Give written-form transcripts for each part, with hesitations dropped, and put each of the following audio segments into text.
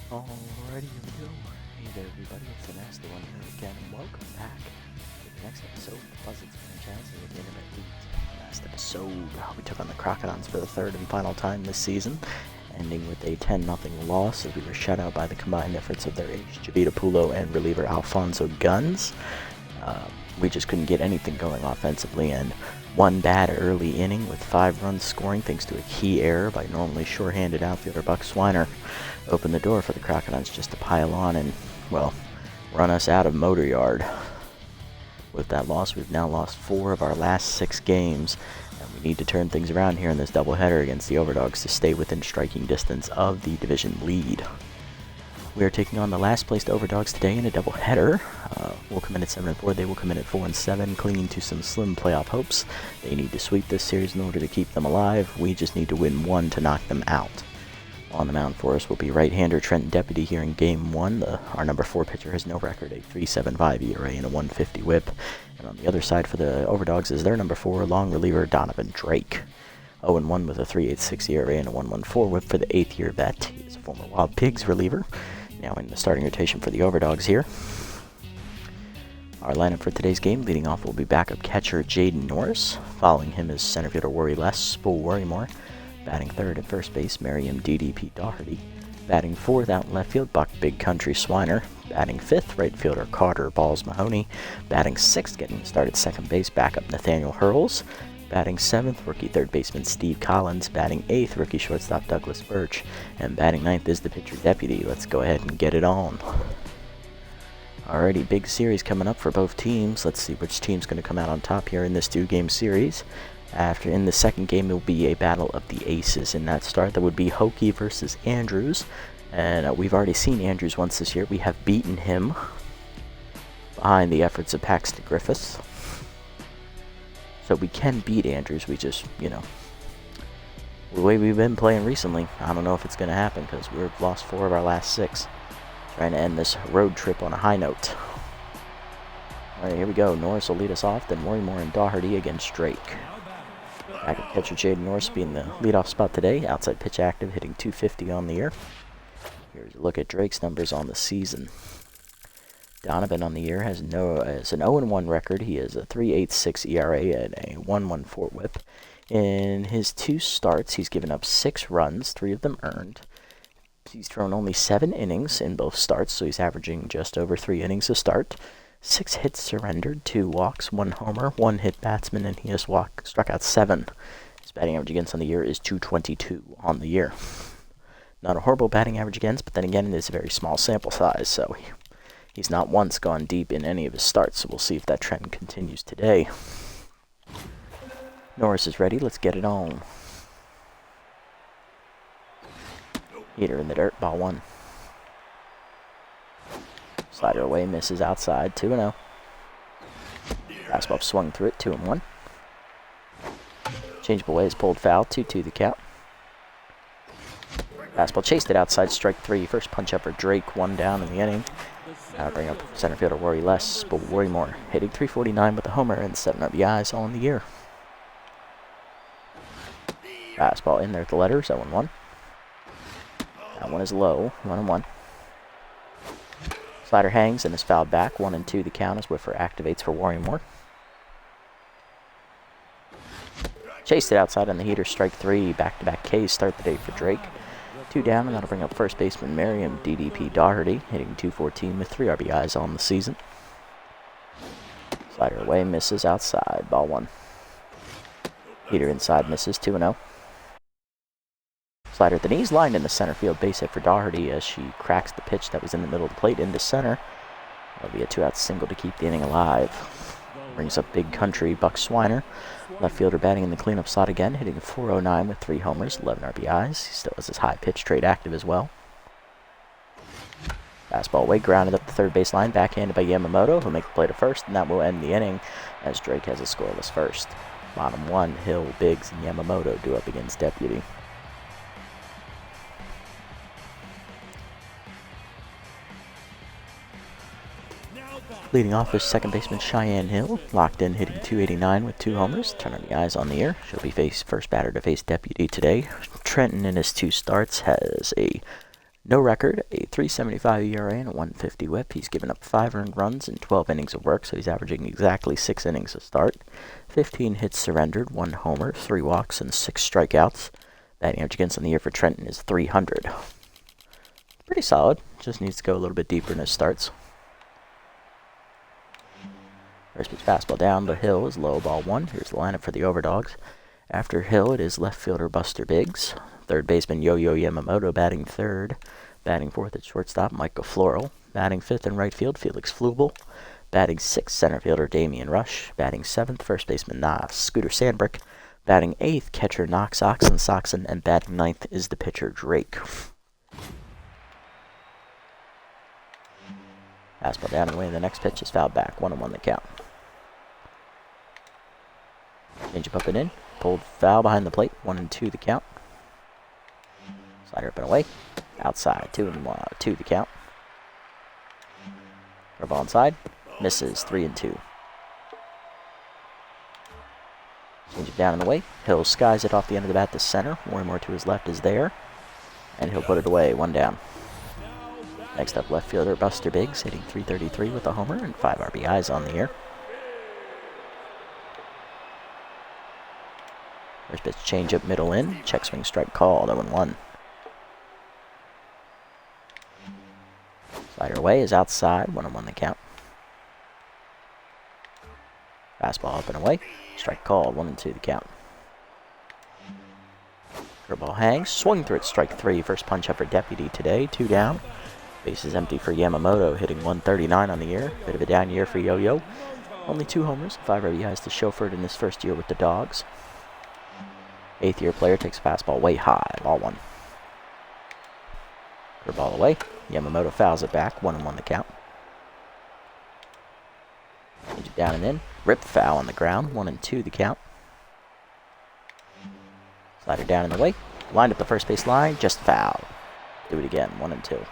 Alrighty, here we go. Hey there, everybody. It's the Nasty One here again, and welcome back to the next episode of the Buzzards franchise here at the Internet League. Last episode, we took on the Crocodiles for the third and final time this season, ending with a 10-0 loss as we were shut out by the combined efforts of their ace Javita Pulo and reliever Alfonso Guns. We just couldn't get anything going offensively, and one bad early inning with 5 runs scoring thanks to a key error by normally sure-handed outfielder Buck Swiner opened the door for the Crocodiles just to pile on and, well, run us out of Motor Yard. With that loss, we've now lost 4 of our last 6 games, and we need to turn things around here in this doubleheader against the Overdogs to stay within striking distance of the division lead. We are taking on the last placed Overdogs today in a doubleheader. We'll come in at 7-4, they will come in at 4-7, clinging to some slim playoff hopes. They need to sweep this series in order to keep them alive. We just need to win one to knock them out. On the mound for us will be right-hander Trent Deputy here in Game 1. Our number 4 pitcher has no record, a 3.75 ERA and a 150 whip. And on the other side for the Overdogs is their number 4, long reliever Donovan Drake. 0-1 with a 3.86 ERA and a 1.14 whip for the 8th-year vet. He is a former Wild Pigs reliever, now in the starting rotation for the Overdogs here. Our lineup for today's game, leading off will be backup catcher Jaden Norris. Following him is center fielder Worry Less, Spool Worrymore. Batting third at first base, Merriam DDP Doherty. Batting fourth out in left field, Buck Big Country Swiner. Batting fifth, right fielder Carter Balls Mahoney. Batting sixth, getting started second base, backup Nathaniel Hurls. Batting seventh, rookie third baseman Steve Collins. Batting eighth, rookie shortstop Douglas Birch. And batting ninth is the pitcher Deputy. Let's go ahead and get it on. Alrighty, big series coming up for both teams. Let's see which team's going to come out on top here in this 2-game series. In the second game, it will be a battle of the aces. In that start, that would be Hokie versus Andrews. And we've already seen Andrews once this year. We have beaten him behind the efforts of Paxton Griffiths. So we can beat Andrews. We just, the way we've been playing recently, I don't know if it's going to happen because we've lost 4 of our last 6. Trying to end this road trip on a high note. Alright, here we go. Norris will lead us off, then Worrymore and Doherty against Drake. Backup catcher Jaden Norris being the leadoff spot today. Outside pitch active, hitting .250 on the year. Here's a look at Drake's numbers on the season. Donovan on the year has an 0-1 record. He has a 3.86 ERA and a 1.14 whip. In his 2 starts, he's given up 6 runs, 3 of them earned. He's thrown only 7 innings in both starts, so he's averaging just over 3 innings a start. 6 hits surrendered, 2 walks, 1 homer, 1 hit batsman, and he has struck out 7. His batting average against on the year is .222 on the year. Not a horrible batting average against, but then again, it is a very small sample size, so he's not once gone deep in any of his starts, so we'll see if that trend continues today. Norris is ready, let's get it on. Heater in the dirt, ball 1. Slider away, misses outside, 2-0. Fastball swung through it, 2-1. Changeable away is pulled foul, 2-2 the count. Fastball chased it outside, strike 3. First punch up for Drake, 1 down in the inning. Now bring up center fielder Worry Less, but Worrymore hitting .349 with a homer and 7 RBIs all in the year. Fastball in there at the letters, 0-1. That one is low, 1-1. Slider hangs and is fouled back, 1-2 the count as Whiffer activates for Worrymore. Chased it outside on the heater, strike 3. Back-to-back Ks start the day for Drake. 2 down, and that'll bring up first baseman Merriam DDP Doherty, hitting .214 with 3 RBIs on the season. Slider away, misses outside, ball 1. Heater inside, misses, 2-0. Slider at the knees, lined in the center field base hit for Doherty as she cracks the pitch that was in the middle of the plate into center. That'll be a 2-out single to keep the inning alive. Brings up Big Country Buck Swiner. Left fielder batting in the cleanup slot again, hitting a .409 with 3 homers, 11 RBIs. He still has his high pitch trade active as well. Fastball away, grounded up the third base line, backhanded by Yamamoto. He'll make the play to first, and that will end the inning as Drake has a scoreless first. Bottom 1, Hill, Biggs, and Yamamoto do up against Deputy. Leading off is second baseman Cheyenne Hill, locked in, hitting .289 with 2 homers. Turning the eyes on the air. She'll be first batter to face Deputy today. Trenton in his 2 starts has a No record, a 3.75 ERA and a 1.50 WHIP. He's given up 5 earned runs in 12 innings of work, so he's averaging exactly 6 innings a start. 15 hits surrendered, 1 homer, 3 walks, and 6 strikeouts. Batting average against on the year for Trenton is 300. Pretty solid. Just needs to go a little bit deeper in his starts. First pitch fastball down the hill is low, ball 1. Here's the lineup for the Overdogs. After Hill, it is left fielder Buster Biggs. Third baseman Yo-Yo Yamamoto batting third. Batting fourth at shortstop, Michael Floral. Batting fifth in right field, Felix Flubel. Batting sixth, center fielder Damian Rush. Batting seventh, first baseman Scooter Sandbrick. Batting eighth, catcher Knox Soxon. And batting ninth is the pitcher Drake. Fastball down and away. The next pitch is fouled back. 1-1 the count. Change up and in. Pulled foul behind the plate. 1-2 the count. Slider up and away. Outside. 2-1. 2 the count. Ball inside. Misses. 3-2. Change it down and away. Hill skies it off the end of the bat to center. More to his left is there. And he'll put it away. 1 down. Next up, left fielder Buster Biggs, hitting .333 with a homer and 5 RBIs on the year. First pitch change up middle in. Check swing strike call. 0-1. Slider away is outside. 1-1 the count. Fastball up and away. Strike called. 1-2 the count. Curveball hangs. Swung through it. Strike 3. First punch up for Deputy today. 2 down. Base is empty for Yamamoto, hitting .139 on the year. Bit of a down year for Yo-Yo. Only 2 homers, 5 RBIs to Chauffeured in his first year with the Dogs. 8th year player takes a fastball way high. Ball 1. Curveball away. Yamamoto fouls it back. 1-1 the count. Change it down and in. Rip foul on the ground. 1-2 the count. Slider down and away. Lined up the first base line. Just foul. Do it again. 1-2.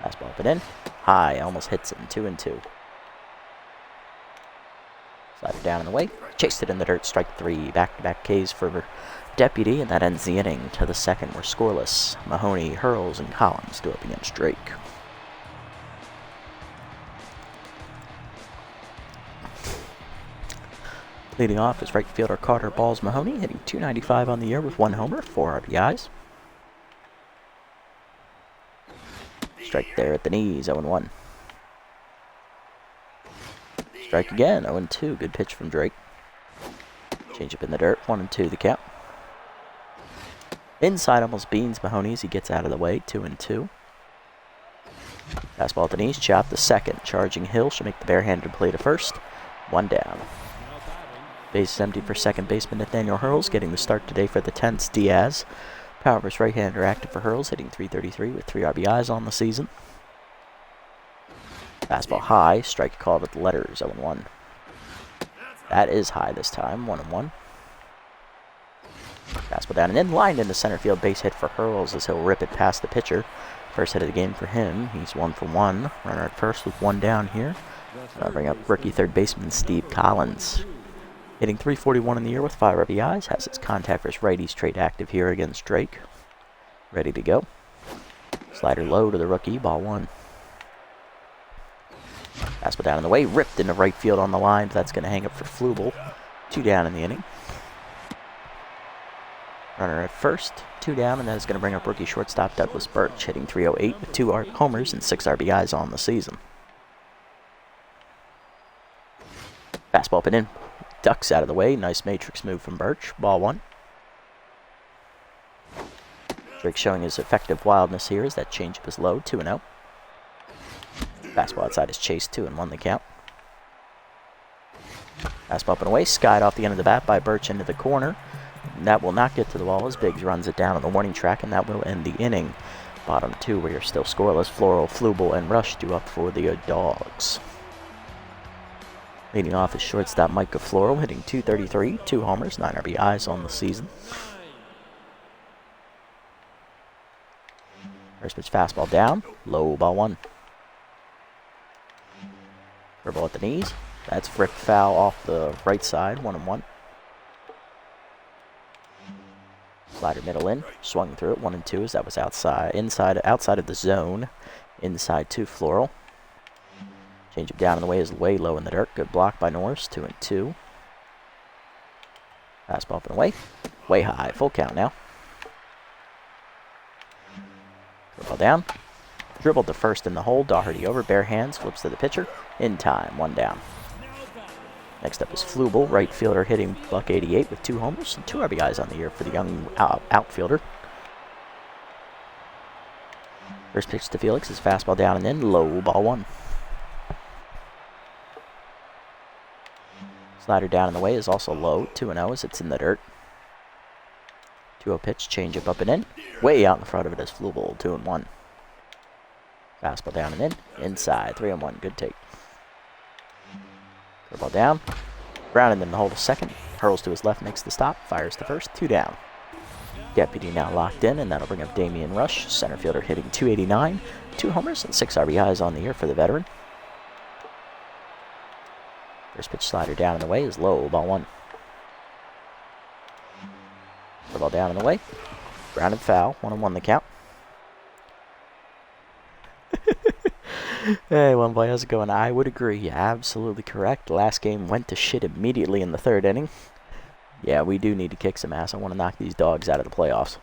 Fastball up and in. High. Almost hits it in 2-2. Slider down and away. Chased it in the dirt. Strike 3. Back-to-back Ks for Deputy, and that ends the inning. To the second, we're scoreless. Mahoney, Hurls, and Collins go up against Drake. Leading off is right fielder Carter Balls Mahoney, hitting .295 on the year with 1 homer, 4 RBIs. Strike there at the knees, 0-1. Strike again, 0-2. Good pitch from Drake. Change up in the dirt, 1-2 the count. Inside almost beans Mahoney as he gets out of the way, 2-2. Fastball at the knees, chop the second. Charging Hill should make the barehanded play to first. 1 down. Base is empty for second baseman Nathaniel Hurls, getting the start today for the Tents. Diaz. Powerhouse right-hander active for Hurls, hitting .333 with 3 RBIs on the season. Fastball high, strike called with the letters, 0-1. That is high this time, 1-1. Fastball down and in, lined into center field, base hit for Hurls as he'll rip it past the pitcher. First hit of the game for him. He's 1 for 1. Runner at first with 1 down here. Bring up rookie third baseman Steve Collins. Hitting .341 in the year with 5 RBIs. Has his contact versus righties trait active here against Drake. Ready to go. Slider low to the rookie, ball 1. Fastball down in the way, ripped into right field on the line, but that's going to hang up for Flubel. 2 down in the inning. Runner at first, 2 down, and that is going to bring up rookie shortstop Douglas Birch, hitting .308 with 2 homers and 6 RBIs on the season. Fastball up and in. Ducks out of the way. Nice matrix move from Birch. Ball 1. Drake showing his effective wildness here as that changeup is low. 2-0. Fastball outside is chased. 2-1 the count. Fastball up and away. Skied off the end of the bat by Birch into the corner. And that will not get to the wall as Biggs runs it down on the warning track, and that will end the inning. Bottom 2, we are still scoreless. Floral, Flubel, and Rush due up for the Dogs. Leading off is shortstop Micah Floral, hitting .233, 2 homers, 9 RBIs on the season. First pitch fastball down, low, ball 1. Curveball at the knees. That's rip foul off the right side, 1-1. Slider middle in, swung through it, 1 and 2 as that was outside of the zone, inside to Floral. Change it down in the way is way low in the dirt. Good block by Norris, 2 and 2. Fastball up and away, way high, full count now. Dribble down, dribbled to first in the hole. Dougherty over, bare hands, flips to the pitcher, in time, 1 down. Next up is Flubel, right fielder, hitting .188 with 2 homers and 2 RBIs on the year for the young outfielder. First pitch to Felix is fastball down and in, low, ball 1. Slider down in the way is also low, 2-0 as it's in the dirt. 2-0 pitch, change up and in. Way out in front of it is Flubel, 2-1. Fastball down and in, inside, 3-1, good take. Curveball down, grounded in the hole to second, hurls to his left, makes the stop, fires to first, 2 down. Deputy now locked in, and that'll bring up Damian Rush, center fielder hitting .289, 2 homers and 6 RBIs on the year for the veteran. First pitch slider down in the way is low, ball 1. Curveball down in the way, grounded foul, 1-1 the count. Hey, one boy, how's it going? I would agree. You're absolutely correct. The last game went to shit immediately in the 3rd inning. Yeah, we do need to kick some ass. I want to knock these dogs out of the playoffs.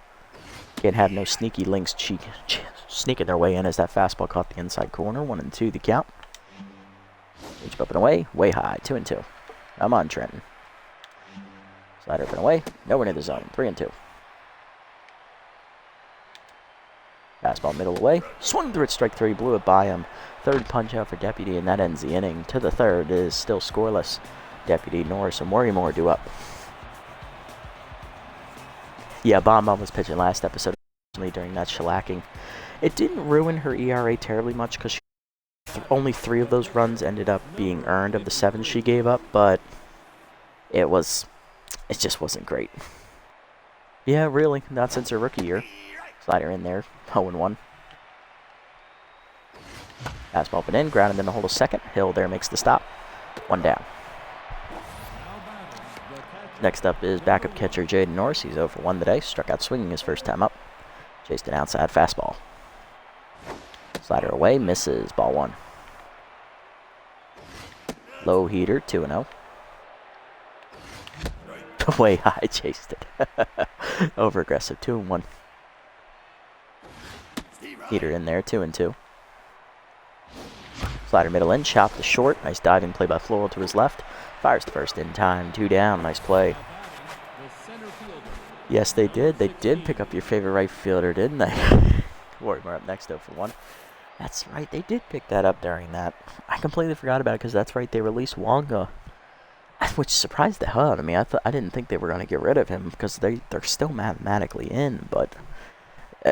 Can't have no sneaky links sneaking their way in as that fastball caught the inside corner. 1 and 2 the count. Reach up and away, way high, 2 and 2. Come on, Trenton. Slider up and away, nowhere near the zone, 3 and 2. Fastball middle away, swung through it, strike 3, blew it by him. 3rd punch out for Deputy, and that ends the inning. To the 3rd is still scoreless. Deputy, Norris, and Worrymore do up. Yeah, Bomb was pitching last episode during that shellacking. It didn't ruin her ERA terribly much because only 3 of those runs ended up being earned of the 7 she gave up, but it just wasn't great. Yeah, really, not since her rookie year. Slider in there, 0-1. Fastball up and in, grounded in the hole to second. Hill there makes the stop. 1 down. Next up is backup catcher Jaden Norris. He's 0 for 1 today. Struck out swinging his first time up. Chased an outside fastball. Slider away, misses, ball 1. Low heater, 2-0. Way high, chased it. Over aggressive, 2-1. Heater in there, 2 and 2. Slider middle in, chop to short. Nice diving play by Floral to his left. Fires to first in time, 2 down. Nice play. Yes, they did. They did pick up your favorite right fielder, didn't they? Worrymore up next, 0 for 1. That's right. They did pick that up during that. I completely forgot about it because that's right. They released Wonga, which surprised the hell out of me. I didn't think they were going to get rid of him because they're still mathematically in, but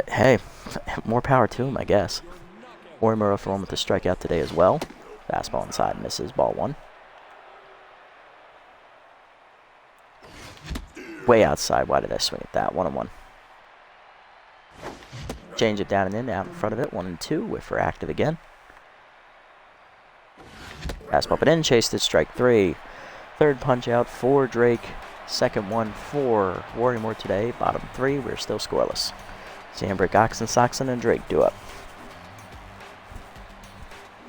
hey, more power to him, I guess. Worrymore for 1 with the strikeout today as well. Fastball inside, misses, ball 1. Way outside. Why did I swing at that? 1-1. Change it down and in, out in front of it. 1 and 2. Whiffer active again. Fastball up and in, chased it, strike 3. 3rd punch out for Drake. 2nd one for Worrymore today. Bottom 3. We're still scoreless. Sandbrick, Oxen, Soxon, and Drake do up.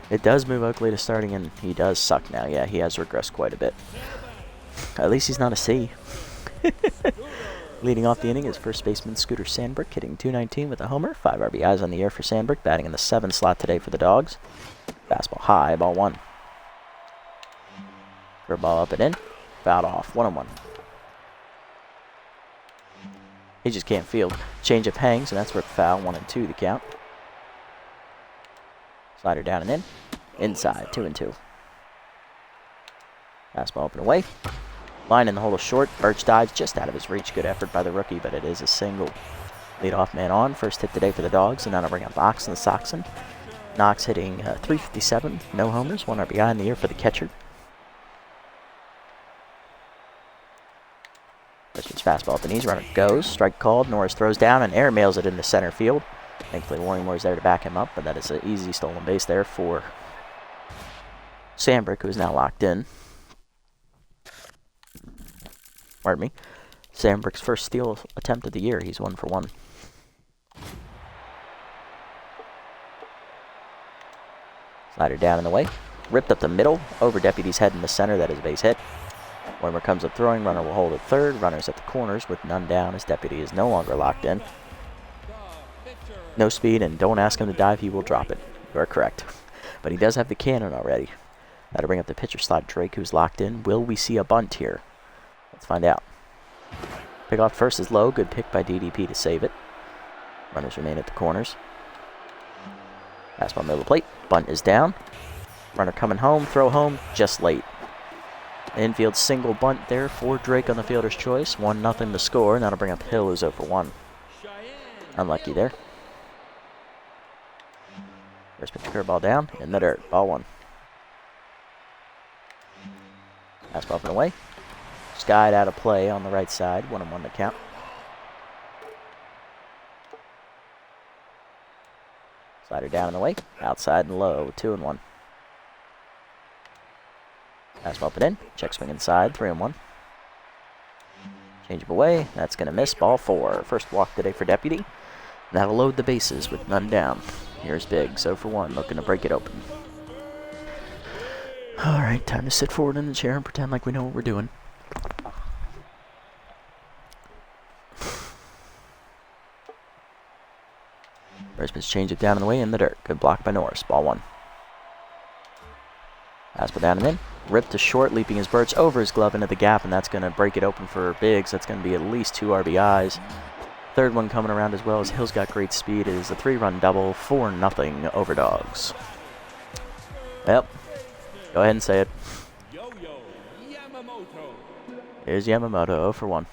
It does move Oakley to starting, and he does suck now. Yeah, he has regressed quite a bit. At least he's not a C. Leading off the inning is first baseman Scooter Sandbrick, hitting .219 with a homer. 5 RBIs on the year for Sandbrick, batting in the 7 slot today for the Dogs. Fastball high, ball 1. Curveball up and in, fouled off, 1-1. He just can't field. Change up hangs, and that's where foul, 1 and 2 the count. Slider down and in, inside, 2 and 2. Fastball up and away. Line in the hole to short. Birch dives just out of his reach. Good effort by the rookie, but it is a single. Leadoff man on. First hit today for the Dogs, and that'll bring up Oxen and Soxon. Knox hitting .357. No homers. 1 RBI in the year for the catcher. First pitch fastball up the knees. Runner goes. Strike called. Norris throws down and air mails it into center field. Thankfully, Worrymore's there to back him up, but that is an easy stolen base there for Sandbrick, who is now locked in. Pardon me. Sandberg's first steal attempt of the year. He's 1 for 1. Slider down in the way. Ripped up the middle. Over Deputy's head in the center. That is a base hit. Homer comes up throwing. Runner will hold at third. Runners at the corners with none down as Deputy is no longer locked in. No speed, and don't ask him to dive. He will drop it. You are correct. But he does have the cannon already. That'll bring up the pitcher slot. Drake, who's locked in. Will we see a bunt here? Let's find out. Pick off first is low. Good pick by DDP to save it. Runners remain at the corners. Fastball middle of the plate. Bunt is down. Runner coming home. Throw home. Just late. Infield single bunt there for Drake on the fielder's choice. 1-0 to score, and that'll bring up Hill, who's 0 for 1. Unlucky there. First pitch curveball down. In the dirt. Ball 1. Fastball up and away. Skied out of play on the right side. 1-1 to count. Slider down and away. Outside and low. 2-1. Fastball up and in. Check swing inside. 3-1. Change up away. That's going to miss. Ball 4. First walk today for Deputy. That'll load the bases with none down. Here's Biggs. 0 for 1. Looking to break it open. Alright, time to sit forward in the chair and pretend like we know what we're doing. First pitch change it down in the way in the dirt. Good block by Norris. Ball 1. Fastball down and in. Ripped to short, leaping his Birch over his glove into the gap, and that's going to break it open for Biggs. That's going to be at least 2 RBIs. Third one coming around as well as Hill's got great speed. It is a 3-run double, 4-0 over Dogs. Yep. Go ahead and say it. Here's Yamamoto, 0 for 1.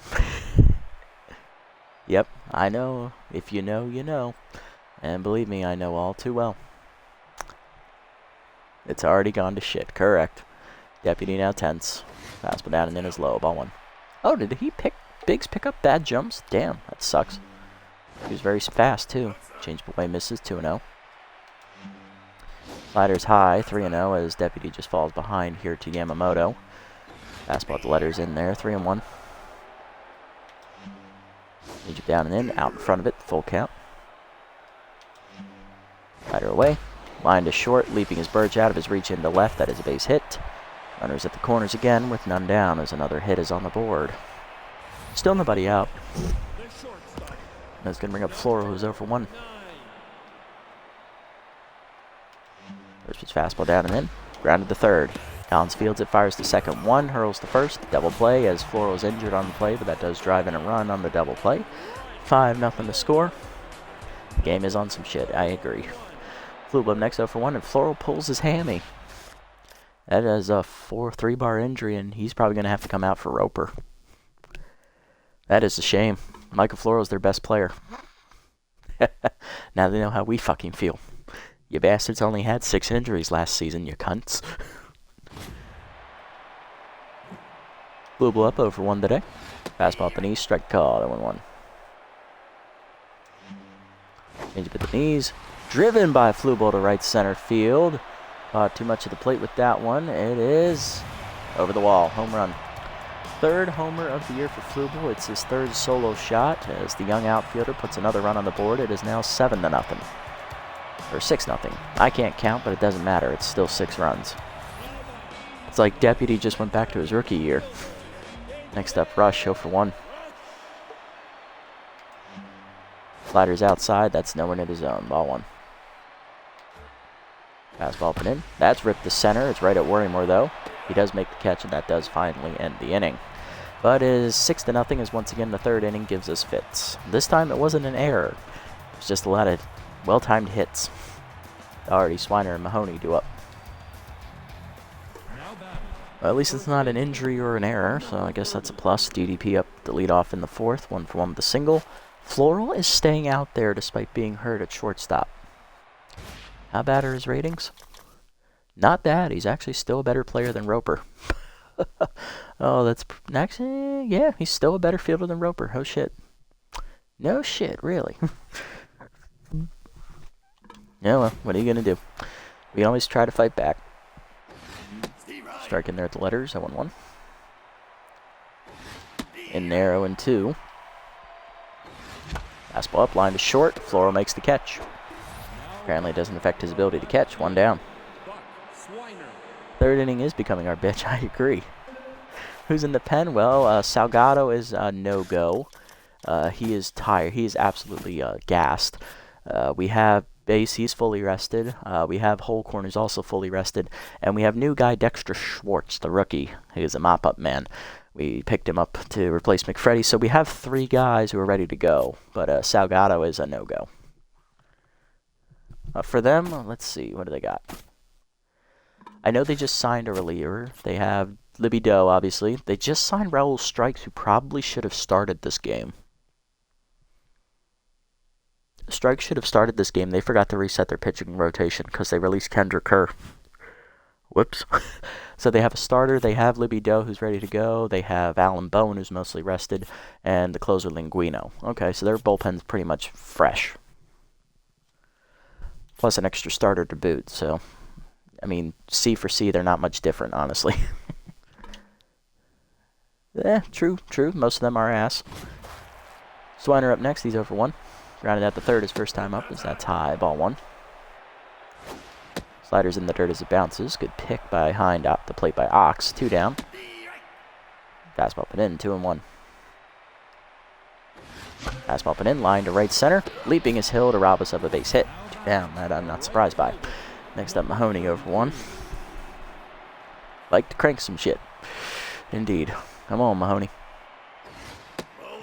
Yep, I know. If you know, you know. And believe me, I know all too well. It's already gone to shit. Correct. Deputy now tense. Fastball down and in is low. Ball 1. Oh, did Biggs pick up bad jumps? Damn, that sucks. He was very fast, too. Change away misses. 2-0. Slider's high. 3-0 as Deputy just falls behind here to Yamamoto. Fastball at the letters in there. 3-1. Change it down and in. Out in front of it. Full count. Slider away. Line to short, leaping his Birch out of his reach into left. That is a base hit. Runners at the corners again with none down as another hit is on the board. Still nobody out. That's going to bring up Floral, who's 0 for 1. First pitch fastball down and in. Grounded to third. Collins fields it, fires the second one, hurls the first. Double play as Floral is injured on the play, but that does drive in a run on the double play. 5-0 to score. The game is on some shit, I agree. Flubum next 0 for 1, and Floral pulls his hammy. That is a 3-bar injury, and he's probably going to have to come out for Roper. That is a shame. Michael Floral's their best player. Now they know how we fucking feel. You bastards only had 6 injuries last season, you cunts. Flubum up 0 for 1 today. Fastball at the knees, strike call, 0-1. Change up at the knees. Driven by Flubel to right center field. Too much of the plate with that one. It is over the wall. Home run. Third homer of the year for Flubel. It's his 3rd solo shot as the young outfielder puts another run on the board. It is now 7-0. Or 6-0. I can't count, but it doesn't matter. It's still 6 runs. It's like Deputy just went back to his rookie year. Next up, Rush, 0 for 1. Slider's outside. That's nowhere near the zone. Ball 1. Fastball up and in. That's ripped to center. It's right at Worrymore, though. He does make the catch, and that does finally end the inning. But it is 6-0 as once again the 3rd inning gives us fits. This time it wasn't an error. It was just a lot of well-timed hits. Already Swiner and Mahoney do up. Well, at least it's not an injury or an error, so I guess that's a plus. DDP up the leadoff in the 4th, 1 for 1 with a single. Floral is staying out there despite being hurt at shortstop. How bad are his ratings? Not bad. He's actually still a better player than Roper. Oh, that's actually, yeah, he's still a better fielder than Roper. Oh, shit. No shit, really. Yeah, well, what are you going to do? We always try to fight back. Strike in there at the letters, 0-1. In there, 0-2. Fastball up, line to short. Floral makes the catch. Apparently it doesn't affect his ability to catch. 1 down. Third inning is becoming our bitch, I agree. Who's in the pen? Well, Salgado is no-go. He is tired. He is absolutely gassed. We have Base, he's fully rested. We have Holcorn, who's also fully rested. And we have new guy Dexter Schwartz, the rookie, who is a mop-up man. We picked him up to replace McFreddy. So we have 3 guys who are ready to go. But Salgado is a no-go. For them, let's see. What do they got? I know they just signed a reliever. They have Libby Doe, obviously. They just signed Raul Strikes, who probably should have started this game. Strikes should have started this game. They forgot to reset their pitching rotation because they released Kendrick Kerr. Whoops. So they have a starter. They have Libby Doe, who's ready to go. They have Alan Bowen, who's mostly rested. And the closer, Linguino. Okay, so their bullpen's pretty much fresh. Plus an extra starter to boot. So, I mean, C for C, they're not much different, honestly. True. Most of them are ass. Swiner up next. He's 0-1. Grounded out the third his first time up, as that's high, ball 1. Slider's in the dirt as it bounces. Good pick by Hind up the plate by Ox. 2 down. Fastball up and in, 2-1. Fastball up and in, line to right center. Leaping is Hill to rob us of a base hit. 2 down, that I'm not surprised by. Next up, Mahoney 0-1. Like to crank some shit. Indeed. Come on, Mahoney.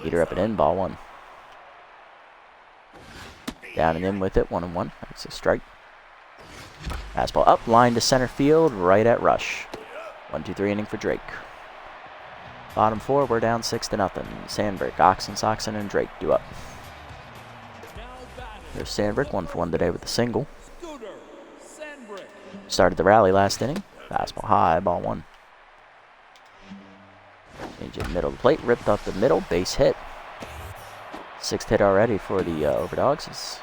Heater up and in, ball 1. Down and in with it, 1-1. That's a strike. Fastball up, line to center field, right at Rush. 1-2-3 inning for Drake. Bottom 4, we're down 6-0. Sandberg, Oxen, and Drake do up. There's Sandberg, 1-for-1 today with a single. Started the rally last inning. Fastball high, ball 1. Change it middle of the plate, ripped up the middle, base hit. 6th hit already for the Overdogs. He's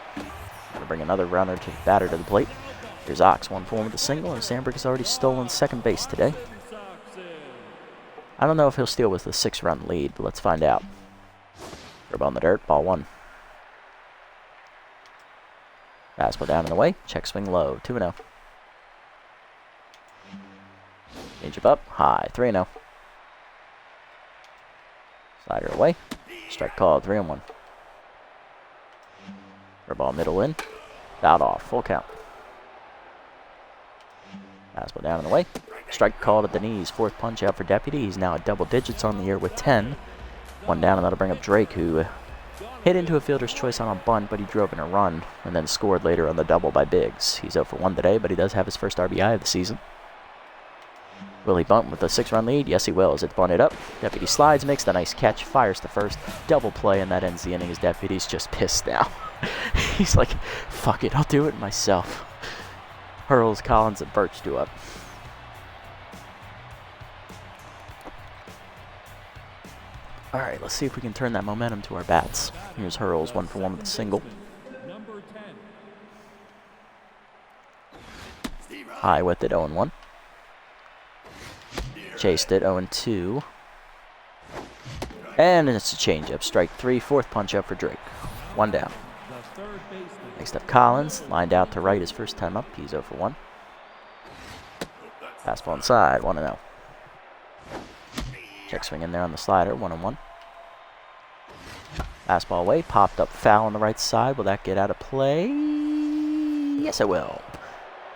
going to bring another runner to batter to the plate. Here's Ox, 1-for-1 with a single, and Sandberg has already stolen second base today. I don't know if he'll steal with the 6-run lead, but let's find out. Rub on the dirt, ball 1. Fastball down and away, check swing low, 2-0. Change up, high, 3-0. Slider away, strike call, 3-1. Ball middle in, fouled off, full count. Fastball down and away. Strike called at the knees, 4th punch out for Deputy. He's now at double digits on the year with 10. 1 down, and that'll bring up Drake, who hit into a fielder's choice on a bunt, but he drove in a run, and then scored later on the double by Biggs. He's 0-for-1 today, but he does have his first RBI of the season. Will he bunt with a 6-run lead? Yes, he will, as it's bunted up. Deputy slides, makes the nice catch, fires to first. Double play, and that ends the inning as Deputy's just pissed now. He's like, fuck it, I'll do it myself. Hurls, Collins, and Birch do up. Alright, let's see if we can turn that momentum to our bats. Here's Hurls, 1-for-1 with a single. High with it, 0-1. Chased it, 0-2. And it's a changeup. Strike 3, 4th punch up for Drake. 1 down. Next up, Collins. Lined out to right his first time up. He's 0-for-1. Fastball inside, 1-0. Check swing in there on the slider, 1-1. Fastball away, popped up foul on the right side. Will that get out of play? Yes, it will.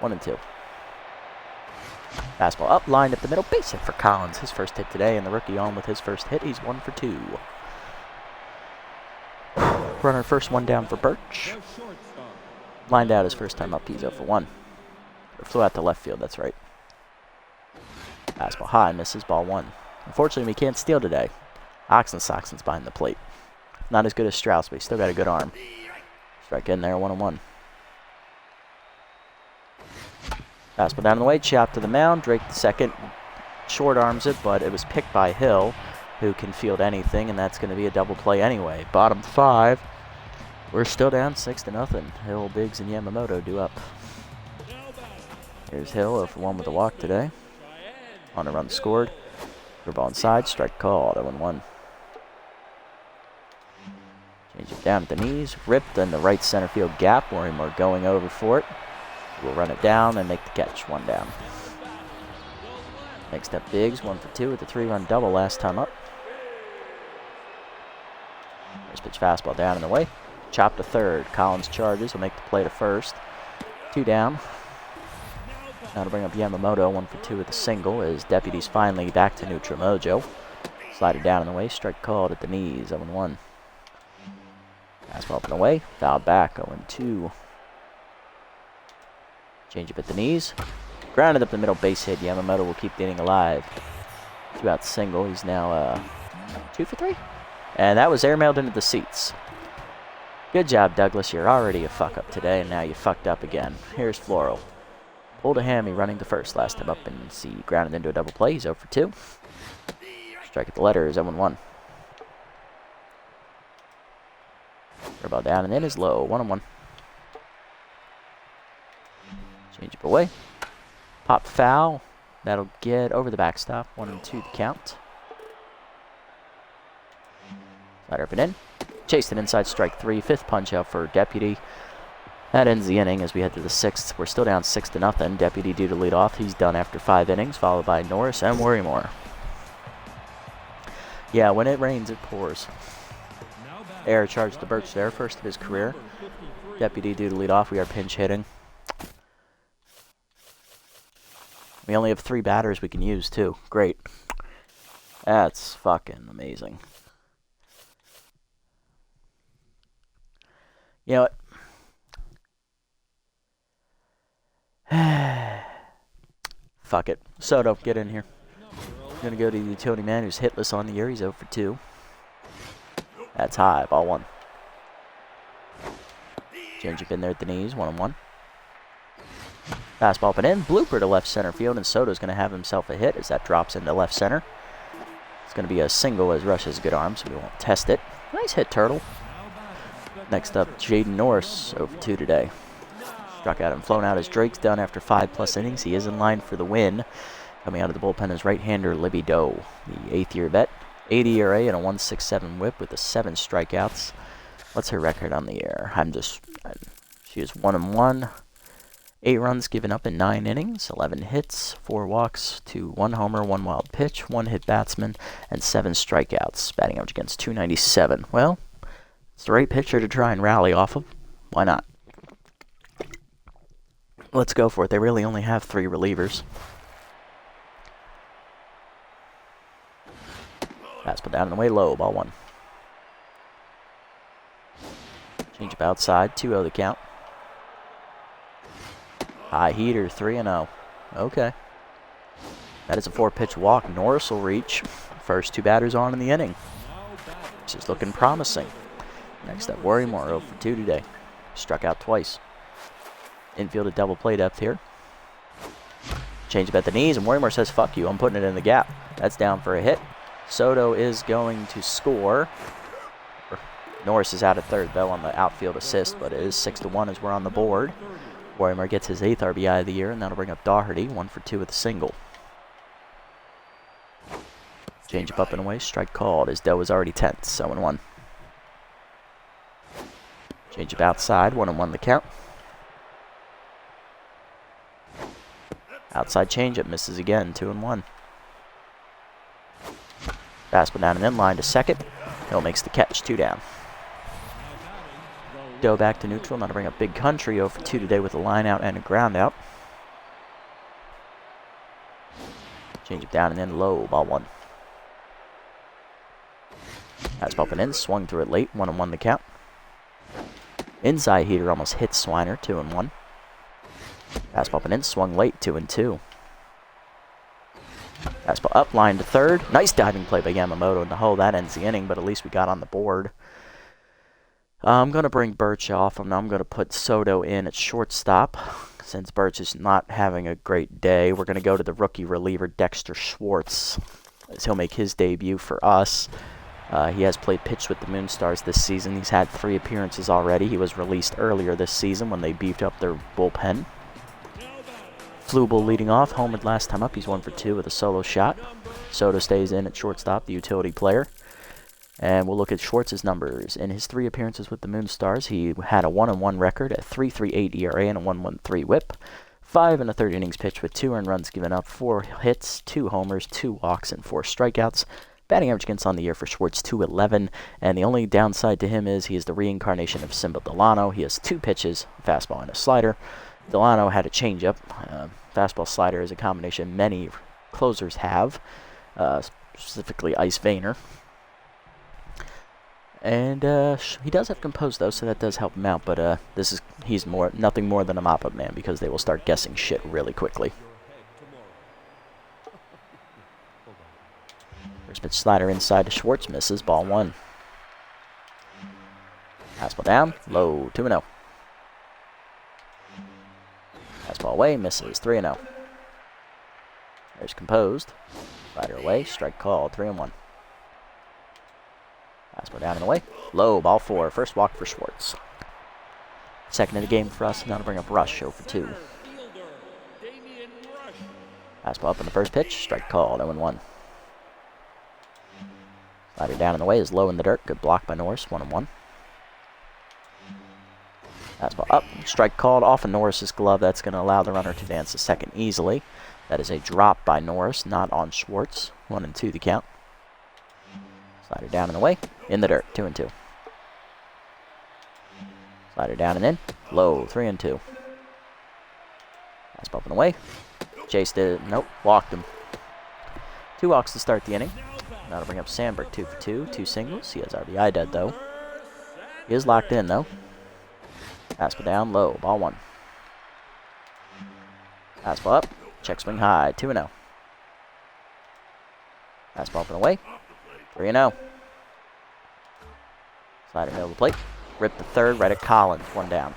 1-2. Fastball up, lined up the middle, base hit for Collins. His first hit today, and the rookie on with his first hit. He's 1-for-2. Runner first, 1 down for Birch. Lined out his first time up, he's 0-for-1. Flew out to left field, that's right. Fastball high, misses, ball 1. Unfortunately, we can't steal today. Soxen's behind the plate. Not as good as Strauss, but he's still got a good arm. Strike in there, 1-1. Fastball down the way, chop to the mound. Drake the second short arms it, but it was picked by Hill, who can field anything, and that's going to be a double play anyway. Bottom 5, we're still down 6-0. Hill, Biggs, and Yamamoto do up. Here's Hill, 0-for-1 with a walk today. On a run scored. For ball inside, strike called, 0-1. Change it down at the knees. Ripped in the right center field gap. Worrymore going over for it. We'll run it down and make the catch. 1 down. Next up, Biggs. 1 for 2 with a 3-run double last time up. First pitch fastball down and away. Chop to third. Collins charges. He'll make the play to first. 2 down. Now to bring up Yamamoto. 1 for 2 with a single as Deputy's finally back to neutral mojo. Slide it down and away. Strike called at the knees. 0-1. Fastball up and away. Foul back. 0-2. Change up at the knees. Grounded up the middle, base hit. Yamamoto will keep the inning alive. 2 out single. He's now 2 for 3. And that was airmailed into the seats. Good job, Douglas. You're already a fuck up today, and now you fucked up again. Here's Floral. Pulled a hammy running to first last time up, and see grounded into a double play. He's 0 for 2. Strike at the letter is 0-1. Ball down and in is low. 1-1. Change up away. Pop foul. That'll get over the backstop. 1-2 the count. Slider up and in. Chased an inside strike 3. 5th punch out for Deputy. That ends the inning as we head to the 6th. We're still down 6-0. Deputy due to lead off. He's done after 5 innings, followed by Norris and Worrymore. Yeah, when it rains, it pours. Air charged to Birch there, first of his career. Deputy due to lead off. We are pinch hitting. We only have 3 batters we can use, too. Great. That's fucking amazing. You know what? Fuck it. Soto, get in here. I'm going to go to the utility man who's hitless on the year. He's 0 for 2. That's high. Ball 1. Change up in there at the knees. 1-1. Fastball up and in. Blooper to left center field, and Soto's going to have himself a hit as that drops into left center. It's going to be a single as Rush has a good arm, so we won't test it. Nice hit, Turtle. Next up, Jaden Norris, 0 for 2 today. Struck out and flown out as Drake's done after 5+ innings. He is in line for the win. Coming out of the bullpen is right-hander Libby Doe, the 8th-year vet. 80 ERA and a 1.67 whip with 7 strikeouts. What's her record on the year? She is 1-1. 8 runs given up in 9 innings, 11 hits, 4 walks, 1 homer, 1 wild pitch, 1 hit batsman, and 7 strikeouts. Batting average against .297. Well, it's the right pitcher to try and rally off of. Why not? Let's go for it. They really only have 3 relievers. Fastball down and away low. Ball 1. Change up outside. 2-0 the count. High heater. 3-0. Okay. That is a 4-pitch walk. Norris will reach. First 2 batters on in the inning. This is looking promising. Next up, Worrymore 0 for 2 today. Struck out twice. Infield a double play depth here. Change up at the knees, and Worrymore says, fuck you, I'm putting it in the gap. That's down for a hit. Soto is going to score. Norris is out at third, though, on the outfield assist, but it is 6-1 as we're on the board. Worrymore gets his 8th RBI of the year, and that'll bring up Dougherty, 1 for 2 with a single. Change up and away, strike called, as Doe is already 10th, 7-1. Change up outside, 1-1 the count. Outside changeup misses again, 2-1. Fastball down and in line to second. Hill makes the catch, 2 down. Doe back to neutral, now to bring up Big Country 0 for 2 today with a line out and a ground out. Change up down and in low, ball 1. Fastball up and in, swung through it late, 1-1 the count. Inside heater almost hits Swiner, 2-1. Fastball up and in, swung late, 2-2. Fastball up, line to third. Nice diving play by Yamamoto in the hole. That ends the inning, but at least we got on the board. I'm going to bring Birch off, and I'm going to put Soto in at shortstop. Since Birch is not having a great day, we're going to go to the rookie reliever Dexter Schwartz, as he'll make his debut for us. He has played pitch with the Moonstars this season. He's had 3 appearances already. He was released earlier this season when they beefed up their bullpen. Flubel leading off, homered last time up. He's 1 for 2 with a solo shot. Soto stays in at shortstop, the utility player. And we'll look at Schwartz's numbers. In his 3 appearances with the Moonstars, he had a 1-1 record, a 3.38 ERA, and a 1.13 WHIP. 5 1/3 innings pitched with 2 earned runs given up, 4 hits, 2 homers, 2 walks, and 4 strikeouts. Batting average against on the year for Schwartz, 211, and the only downside to him is he is the reincarnation of Simba Delano. He has 2 pitches, a fastball and a slider. Delano had a changeup. Fastball slider is a combination many closers have, specifically Ice Vayner. And he does have composed though, so that does help him out. But he's nothing more than a mop-up man because they will start guessing shit really quickly. First pitch slider inside to Schwartz, misses, ball 1. Fastball down, low, 2-0. Fastball away, misses, 3-0. There's composed. Slider away, strike called, 3-1. Fastball down and away. Low, ball 4. First walk for Schwartz. Second in the game for us. Now to bring up Rush, 0-for-2. Fastball up in the first pitch. Strike called, 0-1. Slider down and away is low in the dirt. Good block by Norris, 1-1. Fastball up. Strike called off of Norris's glove. That's going to allow the runner to advance to second easily. That is a drop by Norris, not on Schwartz. 1-2 the count. Slider down and away, in the dirt, 2-2. Slider down and in, low, 3-2. Fastball up and away. Chased it, nope, walked him. 2 walks to start the inning. Now to bring up Sandberg, 2-for-2, 2 singles. He has RBI dead though. He is locked in though. Fastball down, low, ball 1. Fastball up, check swing high, 2-0. Fastball up and away. 3-0. Slider middle of the plate. Rip the third, right at Collins. 1 down.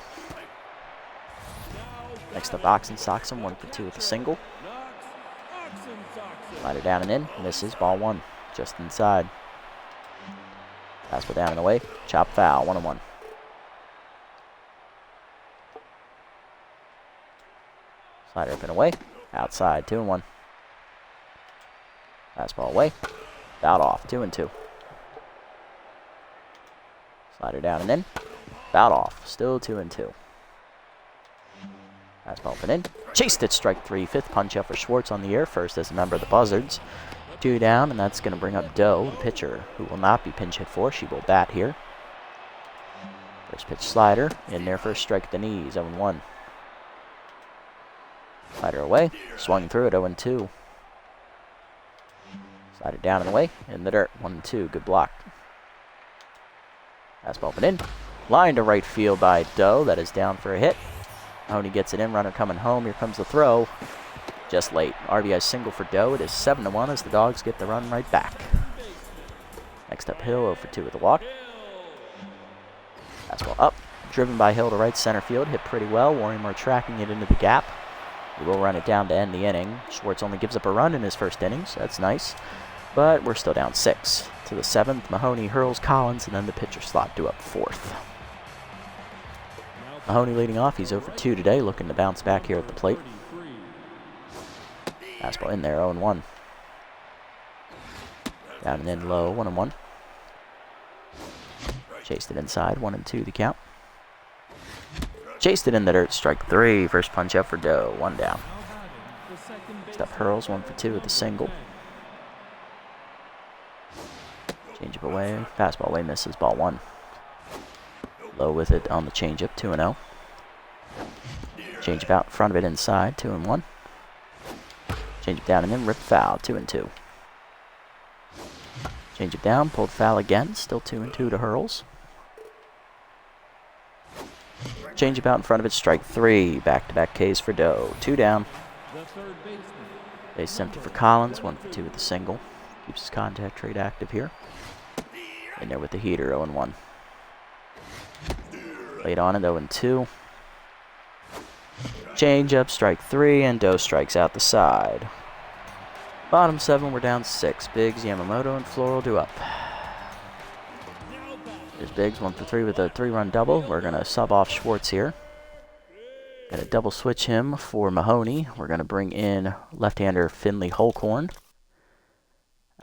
Next up, Oxen socks him. 1-for-2 with a single. Slider down and in. Misses. Ball 1. Just inside. Fastball down and away. Chop foul. 1-1. Slider up and away. Outside. 2-1. Fastball away. Fouled off, 2-2. Slider down and in. Fouled off, still 2-2. Fastball up and in. Chased it, strike 3. 5th punch out for Schwartz on the air. First as a member of the Buzzards. 2 down, and that's going to bring up Doe, the pitcher, who will not be pinch hit for. She will bat here. First pitch slider. In there for a strike at the knees, 0-1. Slider away. Swung through it, 0-2. Slider down and away, in the dirt, 1-2, good block. Fastball up and in. Line to right field by Doe, that is down for a hit. Mahoney gets it in, runner coming home, here comes the throw. Just late. RBI single for Doe, it is 7-1 as the Dogs get the run right back. Next up, Hill, 0-for-2 with a walk. Fastball up, driven by Hill to right center field, hit pretty well. Warrior tracking it into the gap. We will run it down to end the inning. Schwartz only gives up a run in his first inning, so that's nice. But we're still down 6. To the 7th, Mahoney hurls Collins, and then the pitcher slot due up 4th. Mahoney leading off. He's 0-for-2 today, looking to bounce back here at the plate. Fastball in there, 0-1. Down and in low, 1-1. Chased it inside, 1-2 the count. Chased it in the dirt, strike 3. First punch out for Doe, 1 down. Next up, hurls, 1-for-2 with a single. Changeup away, fastball away, misses, ball 1. Low with it on the changeup, 2-0. Changeup out in front of it inside, 2-1. Changeup down and in, rip foul, 2-2. Changeup down, pulled foul again, still 2-2 to hurls. Changeup out in front of it, strike 3. Back-to-back Ks for Doe, 2 down. Base empty for Collins, 1-for-2 with a single. Keeps his contact trade active here. In there with the heater, 0-1. Late on it, 0-2. Change up, strike 3, and Doe strikes out the side. Bottom 7, we're down 6. Biggs, Yamamoto, and Floral due up. There's Biggs, 1-for-3 with a 3-run double. We're going to sub off Schwartz here. Going to double switch him for Mahoney. We're going to bring in left-hander Finley Holcorn.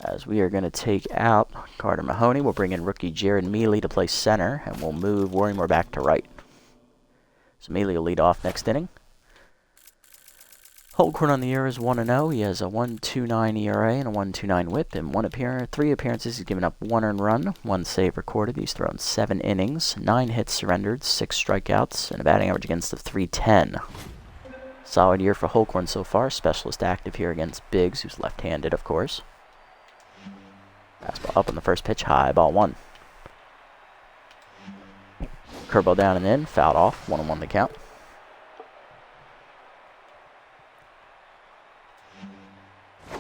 As we are going to take out Carter Mahoney, we'll bring in rookie Jared Mealy to play center, and we'll move Worrymore back to right. So Mealy will lead off next inning. Holdcorn on the year is 1-0. He has a 1.29 ERA and a 1.29 WHIP. In 3 appearances, he's given up 1 earned run, 1 save recorded. He's thrown 7 innings, 9 hits surrendered, 6 strikeouts, and a batting average against of 310. Solid year for Holdcorn so far. Specialist active here against Biggs, who's left-handed, of course. Fastball up on the first pitch, high, ball 1. Curveball down and in, fouled off, 1-1 the count.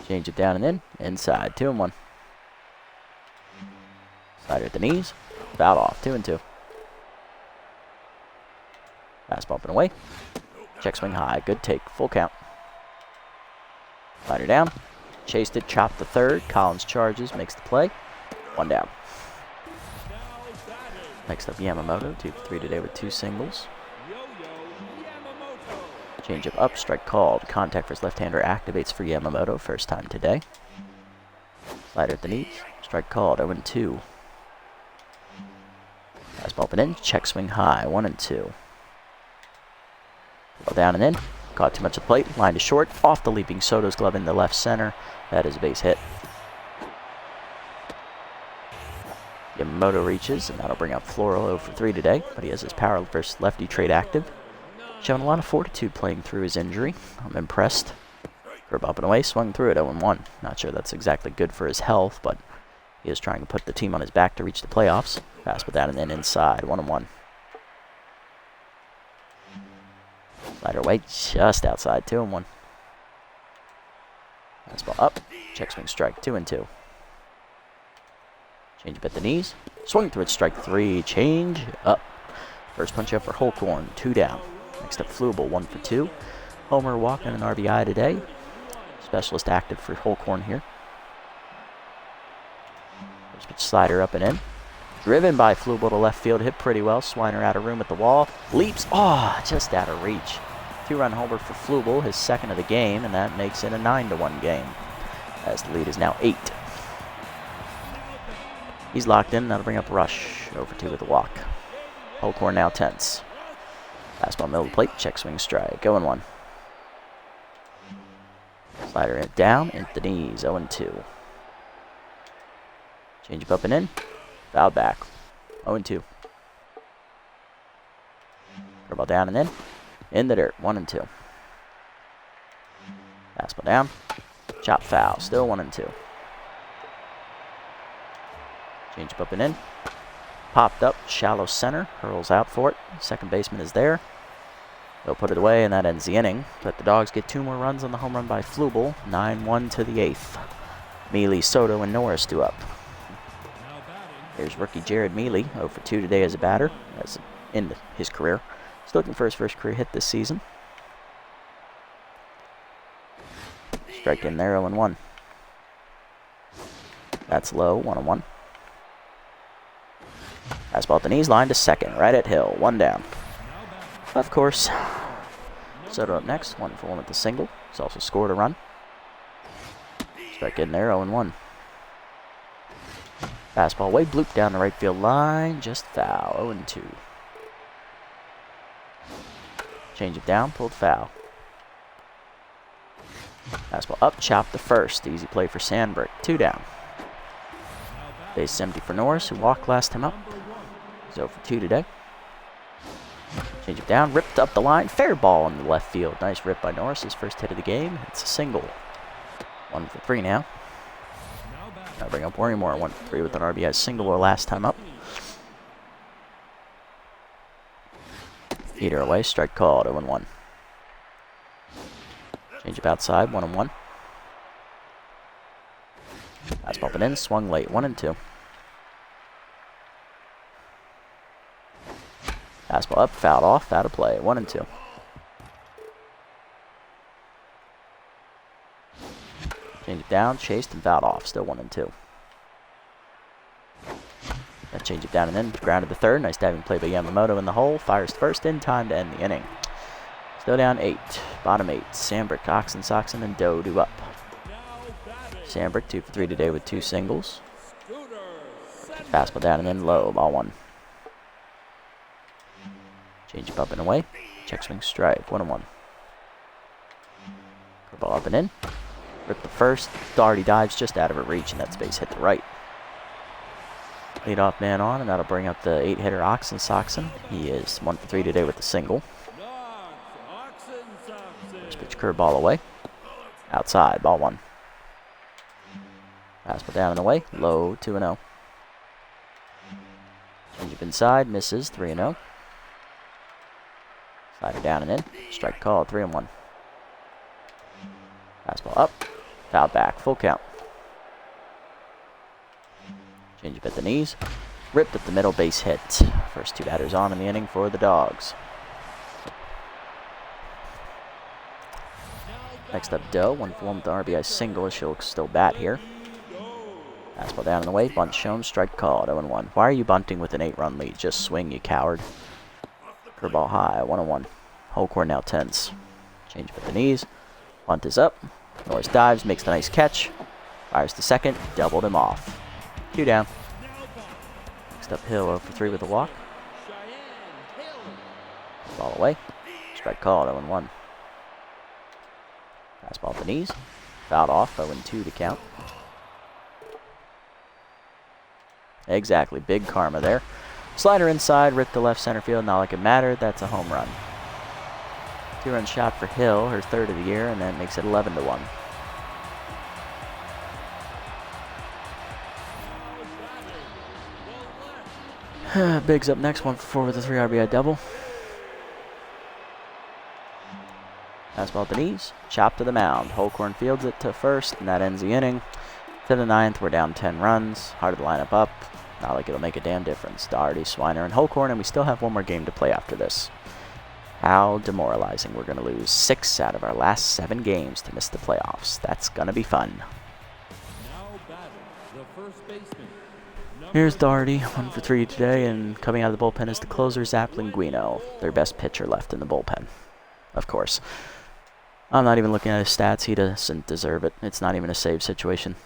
Change it down and in, inside, 2-1. Slider at the knees, fouled off, 2-2. Fastball up and away. Check swing high, good take, full count. Slider down, chased it, chopped the third. Collins charges, makes the play. 1 down. Next up, Yamamoto, 2 for 3 today with 2 singles. Changeup up, strike called. Contact for his left-hander activates for Yamamoto, first time today. Slider at the knees, strike called, 0-2. Fastball up and in, check swing high, 1-2. Ball down and in, caught too much of the plate, line to short, off the leaping Soto's glove into left center. That is a base hit. Yamamoto reaches, and that'll bring up Floral 0 for 3 today, but he has his power versus lefty trait active. Showing a lot of fortitude playing through his injury. I'm impressed. Curve up and away, swung through it, 0-1. Not sure that's exactly good for his health, but he is trying to put the team on his back to reach the playoffs. Fastball down and then inside, 1-1. Slider away, just outside, 2-1. Fastball up, check swing strike, 2-2. Change up at the knees, swung through it, strike 3, change up. First punch up for Holdcorn, 2 down. Next up, Flubel, 1 for 2. Homer walking an RBI today. Specialist active for Holdcorn here. First pitch slider up and in. Driven by Flubel to left field, hit pretty well. Swiner out of room at the wall. Leaps, just out of reach. 2-run homer for Flubel, his second of the game, and that makes it a 9-1 game, as the lead is now 8. He's locked in, that'll bring up Rush, 0 for 2 with a walk. Holdcorn now tense. Fastball middle of the plate, check swing strike, 0-1. Slider in down, into the knees, 0-2. Change up and in, fouled back, 0-2. Curveball down and in the dirt, 1-2. Fastball down, chop foul, still 1-2. Change up and in, popped up, shallow center, hurls out for it. Second baseman is there. They'll put it away, and that ends the inning. But the Dogs get 2 more runs on the home run by Flubel. 9-1 to the 8th. Mealy, Soto, and Norris due up. Here's rookie Jared Mealy, 0 for 2 today as a batter, as in his career. Still looking for his first career hit this season. Strike in there, 0-1. That's low, 1-1. Fastball at the knees, line to second, right at Hill, 1 down. Of course, Soto up next, 1 for 1 with the single. He's also scored a run. Strike in there, 0-1. Fastball way bloop down the right field line, just foul, 0-2. Change it down, pulled foul. Fastball up, chop the first. Easy play for Sandberg, 2 down. Base empty for Norris, who walked last time up. He's 0 for 2 today. Change it down, ripped up the line, fair ball in the left field. Nice rip by Norris, his first hit of the game. It's a single. 1 for 3 now. Now bring up Worrymore, 1 for 3 with an RBI single or last time up. Heater away, strike called, 0-1. Change up outside, 1-1. Fastball up and in, swung late, 1-2. Fastball up, fouled off, out of play, 1-2. Change it down, chased and fouled off, still 1-2. Change it down and in, grounded the third. Nice diving play by Yamamoto in the hole. Fires first in time to end the inning. Still down 8. Bottom 8. Sandberg, Coxon, and Doe do up. Sandberg 2 for 3 today with 2 singles. Fastball down and in low, ball 1. Change up and away. Check swing strike, 1-1. Curveball up and in. Rip the first. Doherty dives just out of her reach, and that space hit the right. Leadoff man on, and that'll bring up the 8-hitter Oxen Soxen. He is 1 for 3 today with the single. First pitch curveball away. Outside, ball 1. Fastball down and away, low, 2-0. Change up inside, misses, 3-0. Slider down and in, strike call, 3-1. Fastball up, foul back, full count. Change up at the knees, ripped up the middle, base hit. First 2 batters on in the inning for the Dogs. Next up, Doe, 1 for 1 with the RBI single. She'll still bat here. Fastball down and away, bunt shown, strike called, 0-1. Why are you bunting with an 8-run lead? Just swing, you coward. Curveball high, 1-1. Homerun now tense. Change up at the knees. Bunt is up. Norris dives, makes the nice catch. Fires to second, doubled him off. 2 down. Next up, Hill 0 for 3 with a walk. Ball away. Strike called, 0-1. Fastball at the knees. Fouled off, 0-2 to count. Exactly, big karma there. Slider inside, ripped to left center field, not like it mattered. That's a home run. 2-run shot for Hill, her 3rd of the year, and that makes it 11-1. Biggs up next, 1 for 4 with a 3 RBI double. Fastball at the knees, chop to the mound. Homerun fields it to first, and that ends the inning. To the 9th, we're down 10 runs. Hard to line up. Not like it'll make a damn difference. Doherty, Swiner, and Homerun, and we still have 1 more game to play after this. How demoralizing. We're going to lose 6 out of our last 7 games to miss the playoffs. That's going to be fun. Here's Doherty, 1 for 3 today, and coming out of the bullpen is the closer, Zach Linguino, their best pitcher left in the bullpen. Of course. I'm not even looking at his stats. He doesn't deserve it. It's not even a save situation.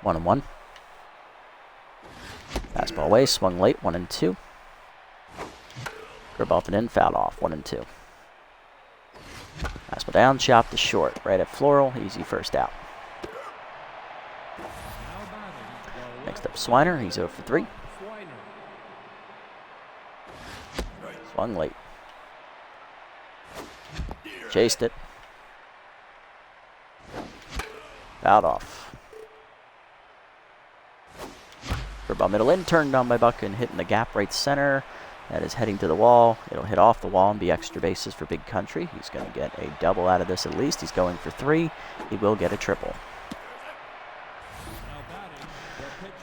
One and 1. Fastball away, swung late, 1-2. Curve off and in, fouled off, 1-2. Fastball down, chop to short, right at Floral, easy first out. Next up, Swiner, he's 0 for 3. Swung late. Chased it. Fouled off. Curveball middle in, turned on by Buck and hitting the gap right center. That is heading to the wall. It'll hit off the wall and be extra bases for Big Country. He's going to get a double out of this at least. He's going for 3. He will get a triple.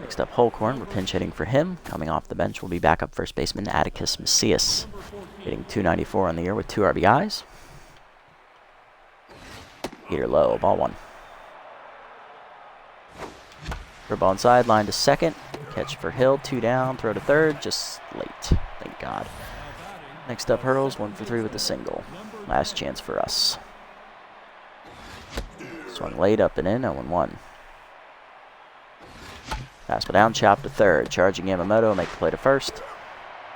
Next up, Homerun. We're pinch hitting for him. Coming off the bench will be backup first baseman Atticus Macias, hitting .294 on the year with 2 RBIs. Heater low, ball 1. Curveball inside, line to second. Catch for Hill, 2 down, throw to third, just late. Thank God. Next up, Hurdles, 1 for 3 with a single. Last chance for us. Swung late, up and in, 0-1. Fastball down, chop to third. Charging Yamamoto, make the play to first.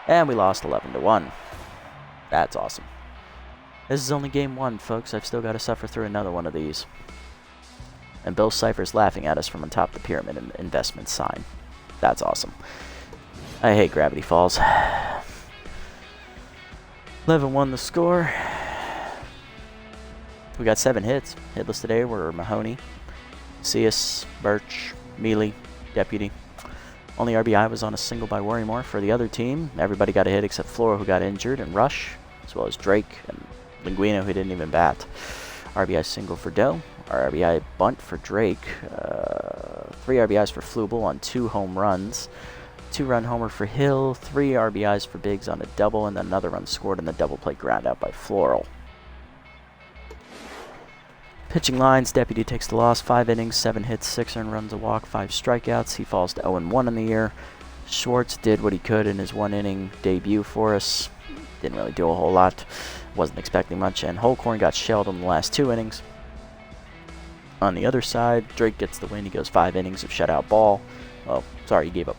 And we lost 11-1. That's awesome. This is only game 1, folks. I've still got to suffer through another one of these. And Bill Cipher's laughing at us from on top of the pyramid investment sign. That's awesome. I hate Gravity Falls. 11-1 the score. We got 7 hits. Hitless today were Mahoney, Cius, Birch, Mealy, Deputy. Only RBI was on a single by Worrymore for the other team. Everybody got a hit except Flora, who got injured, and Rush, as well as Drake and Linguino, who didn't even bat. RBI single for Doe. RBI bunt for Drake. 3 RBIs for Flubel on 2 home runs. 2-run homer for Hill. 3 RBIs for Biggs on a double, and then another run scored in the double play ground out by Floral. Pitching lines, Deputy takes the loss. 5 innings, 7 hits, 6 earned runs, a walk, 5 strikeouts. He falls to 0-1 in the year. Schwartz did what he could in his 1-inning debut for us. Didn't really do a whole lot. Wasn't expecting much, and Holcorn got shelled in the last 2 innings. On the other side, Drake gets the win. He goes 5 innings of shutout ball. Oh, sorry, he gave up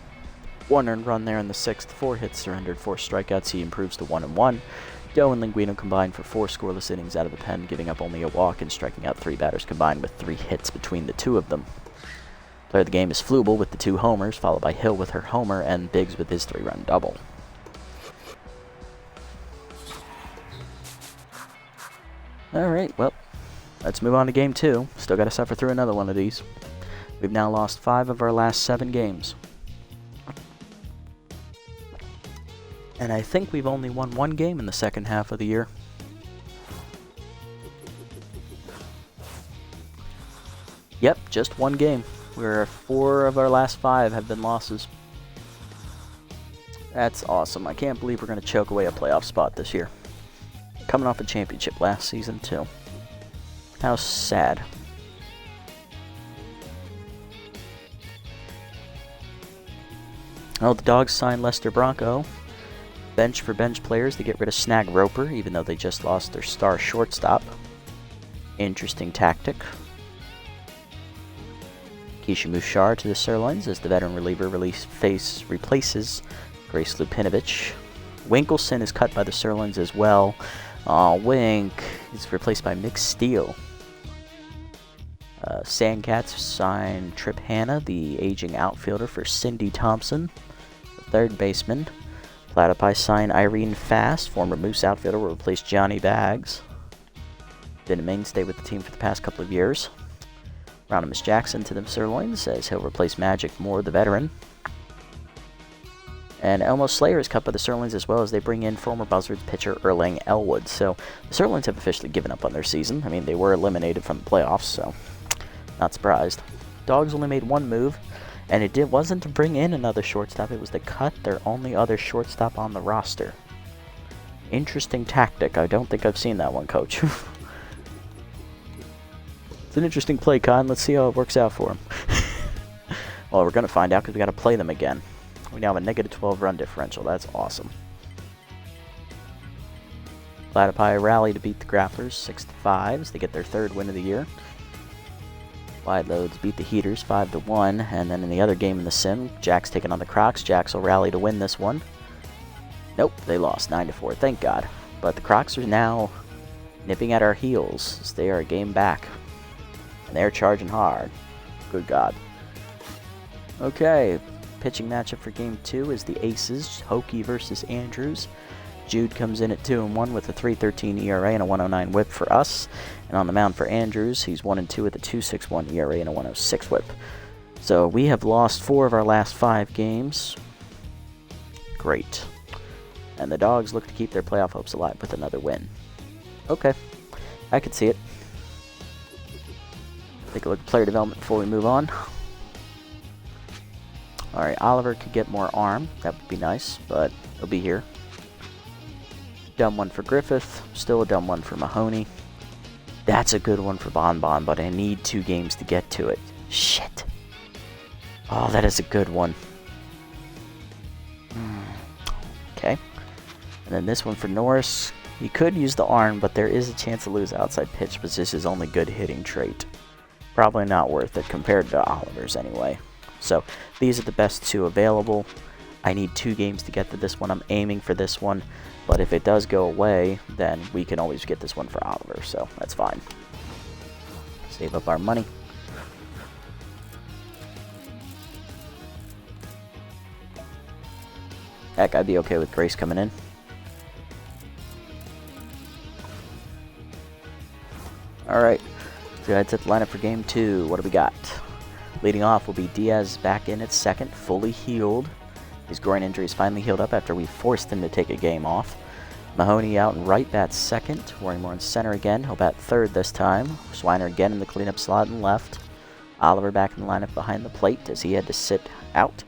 1 earned run there in the 6th. 4 hits surrendered, 4 strikeouts. He improves to 1-1. Doe and Linguino combined for 4 scoreless innings out of the pen, giving up only a walk and striking out 3 batters combined with 3 hits between the 2 of them. Player of the game is Flubel with the 2 homers, followed by Hill with her homer and Biggs with his 3-run double. Alright, well, let's move on to game 2. Still got to suffer through another one of these. We've now lost 5 of our last 7 games. And I think we've only won 1 game in the second half of the year. Yep, just 1 game. 4 of our last 5 have been losses. That's awesome. I can't believe we're going to choke away a playoff spot this year. Coming off a championship last season, too. How sad. Well, the Dogs signed Lester Bronco. Bench for bench players to get rid of Snag Roper, even though they just lost their star shortstop. Interesting tactic. Keisha Mushar to the Sirloins as the veteran reliever replaces Grace Lupinovich. Winkelson is cut by the Sirloins as well. Wink is replaced by Mick Steele. Sandcats signed Trip Hanna, the aging outfielder, for Cindy Thompson, the third baseman. Platypi signed Irene Fast, former Moose outfielder, will replace Johnny Baggs. Been a mainstay with the team for the past couple of years. Ronimus Jackson to the Sirloins as he'll replace Magic Moore, the veteran. And Elmo Slayer is cut by the Sirloins as well as they bring in former Buzzards pitcher Erlang Elwood. So the Sirloins have officially given up on their season. I mean, they were eliminated from the playoffs, so not surprised. Dogs only made 1 move, and it wasn't to bring in another shortstop. It was to cut their only other shortstop on the roster. Interesting tactic. I don't think I've seen that one, Coach. It's an interesting play, Con. Let's see how it works out for him. Well, we're going to find out because we got to play them again. We now have a negative 12 run differential. That's awesome. Platypi rally to beat the Grapplers 6-5 as they get their 3rd win of the year. Wide Loads beat the Heaters 5-1, and then in the other game in the sim, Jack's taking on the Crocs. Jacks will rally to win this one. Nope, they lost 9-4, thank God. But the Crocs are now nipping at our heels as they are a game back. And they're charging hard. Good God. Okay, pitching matchup for game 2 is the Aces, Hokie versus Andrews. Jude comes in at 2-1 with a 3.13 ERA and a 1.09 WHIP for us. And on the mound for Andrews, he's 1-2 with a 2.61 ERA and a 1.06 WHIP. So we have lost 4 of our last 5 games. Great. And the Dogs look to keep their playoff hopes alive with another win. Okay, I could see it. Take a look at player development before we move on. Alright, Oliver could get more arm. That would be nice, but he'll be here. Dumb one for Griffith. Still a dumb one for Mahoney. That's a good one for Bonbon, but I need 2 games to get to it. Shit. Oh, that is a good one. Okay. And then this one for Norris. He could use the arm, but there is a chance to lose outside pitch, but this is his only good hitting trait. Probably not worth it compared to Oliver's anyway. So these are the best 2 available. I need 2 games to get to this one. I'm aiming for this one, but if it does go away, then we can always get this one for Oliver, so that's fine. Save up our money. Heck, I'd be okay with Grace coming in. Alright, so that's the lineup for game 2. What do we got? Leading off will be Diaz back in at second, fully healed. His groin injury is finally healed up after we forced him to take a game off. Mahoney out and right bats second. Warringmore in center again. He'll bat third this time. Swiner again in the cleanup slot and left. Oliver back in the lineup behind the plate as he had to sit out.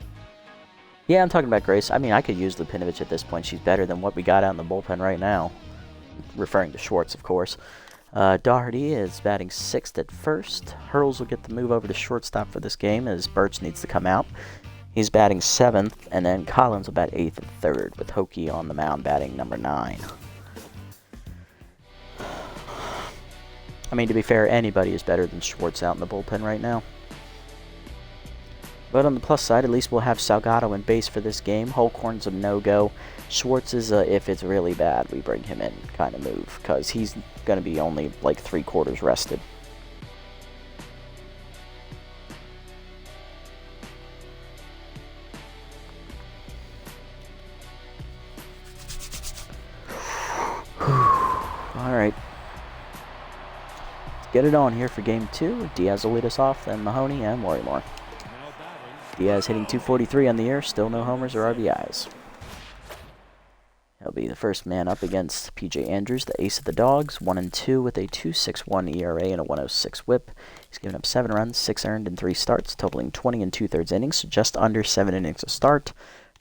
Yeah, I'm talking about Grace. I mean, I could use Lupinovich at this point. She's better than what we got out in the bullpen right now. Referring to Schwartz, of course. Doherty is batting 6th at first. Hurls will get the move over to shortstop for this game as Birch needs to come out. He's batting 7th, and then Collins will bat 8th and 3rd, with Hokie on the mound batting number 9. I mean, to be fair, anybody is better than Schwartz out in the bullpen right now. But on the plus side, at least we'll have Salgado in base for this game. Holcorn's a no-go. Schwartz is if it's really bad, we bring him in kind of move, because he's going to be only like 3/4 rested. Alright. Let's get it on here for game 2. Diaz will lead us off, then Mahoney and Worrymore. Diaz hitting 243 on the year, still no homers or RBIs. He'll be the first man up against PJ Andrews, the ace of the Dogs, 1-2 with a 2.61 ERA and a 1.06 WHIP. He's given up 7 runs, 6 earned in 3 starts, totaling 20 2/3 innings, so just under 7 innings a start.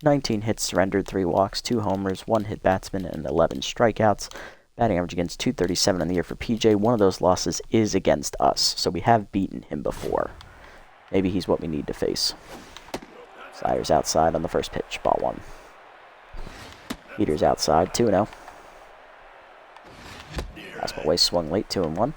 19 hits surrendered, 3 walks, 2 homers, 1 hit batsman, and 11 strikeouts. Batting average against 237 on the year for PJ. One of those losses is against us, so we have beaten him before. Maybe he's what we need to face. Sliders outside on the first pitch, ball 1. Heaters outside, 2-0. Fastball away, swung late, 2-1.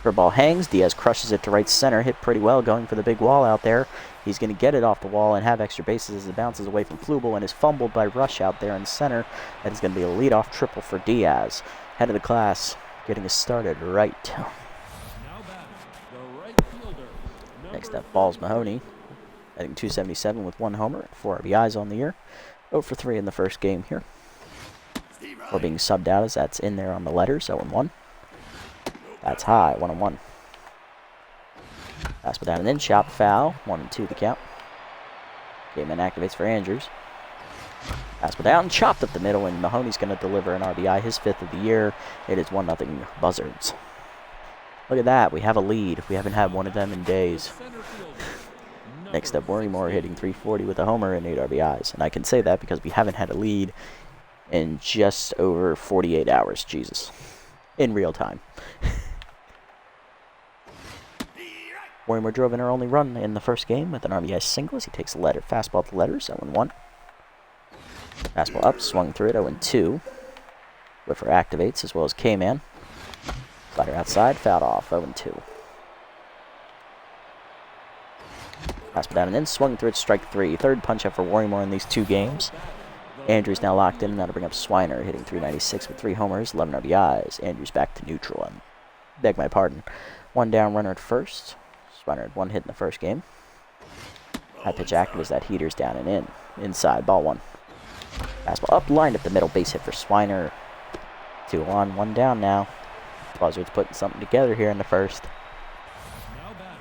Curveball hangs, Diaz crushes it to right center, hit pretty well, going for the big wall out there. He's going to get it off the wall and have extra bases as it bounces away from Flubel and is fumbled by Rush out there in center. That is going to be a leadoff triple for Diaz. Head of the class, getting us started right. Next up, balls Mahoney, hitting 277 with 1 homer, 4 RBIs on the year. 0 for 3 in the first game here. We're being subbed out as that's in there on the letters, 0-1. That's high, 1-1. Fastball down and in, chop foul, 1-2 the count. Game in activates for Andrews. Fastball down, chopped up the middle, and Mahoney's going to deliver an RBI, his 5th of the year. It is 1-0 Buzzards. Look at that, we have a lead. We haven't had one of them in days. Next up, Worrymore hitting 340 with a homer and 8 RBIs. And I can say that because we haven't had a lead in just over 48 hours. Jesus. In real time. Worrymore drove in our only run in the first game with an RBI single as he takes a letter. Fastball to the letters, 0-1. Fastball up, swung through it, 0-2. Whiffer activates as well as K-Man. Slider outside, fouled off, 0-2. Fastball down and in, swung through it, strike 3. Third punch-up for Worrymore in these 2 games. Andrews now locked in, and that'll bring up Swiner, hitting 396 with 3 homers, 11 RBIs. Andrews back to neutral, and beg my pardon. 1 down, runner at first. Swiner had 1 hit in the first game. High pitch active as that heater's down and in. Inside, ball 1. Fastball up, lined up the middle, base hit for Swiner. 2 on, 1 down now. Buzzards putting something together here in the first.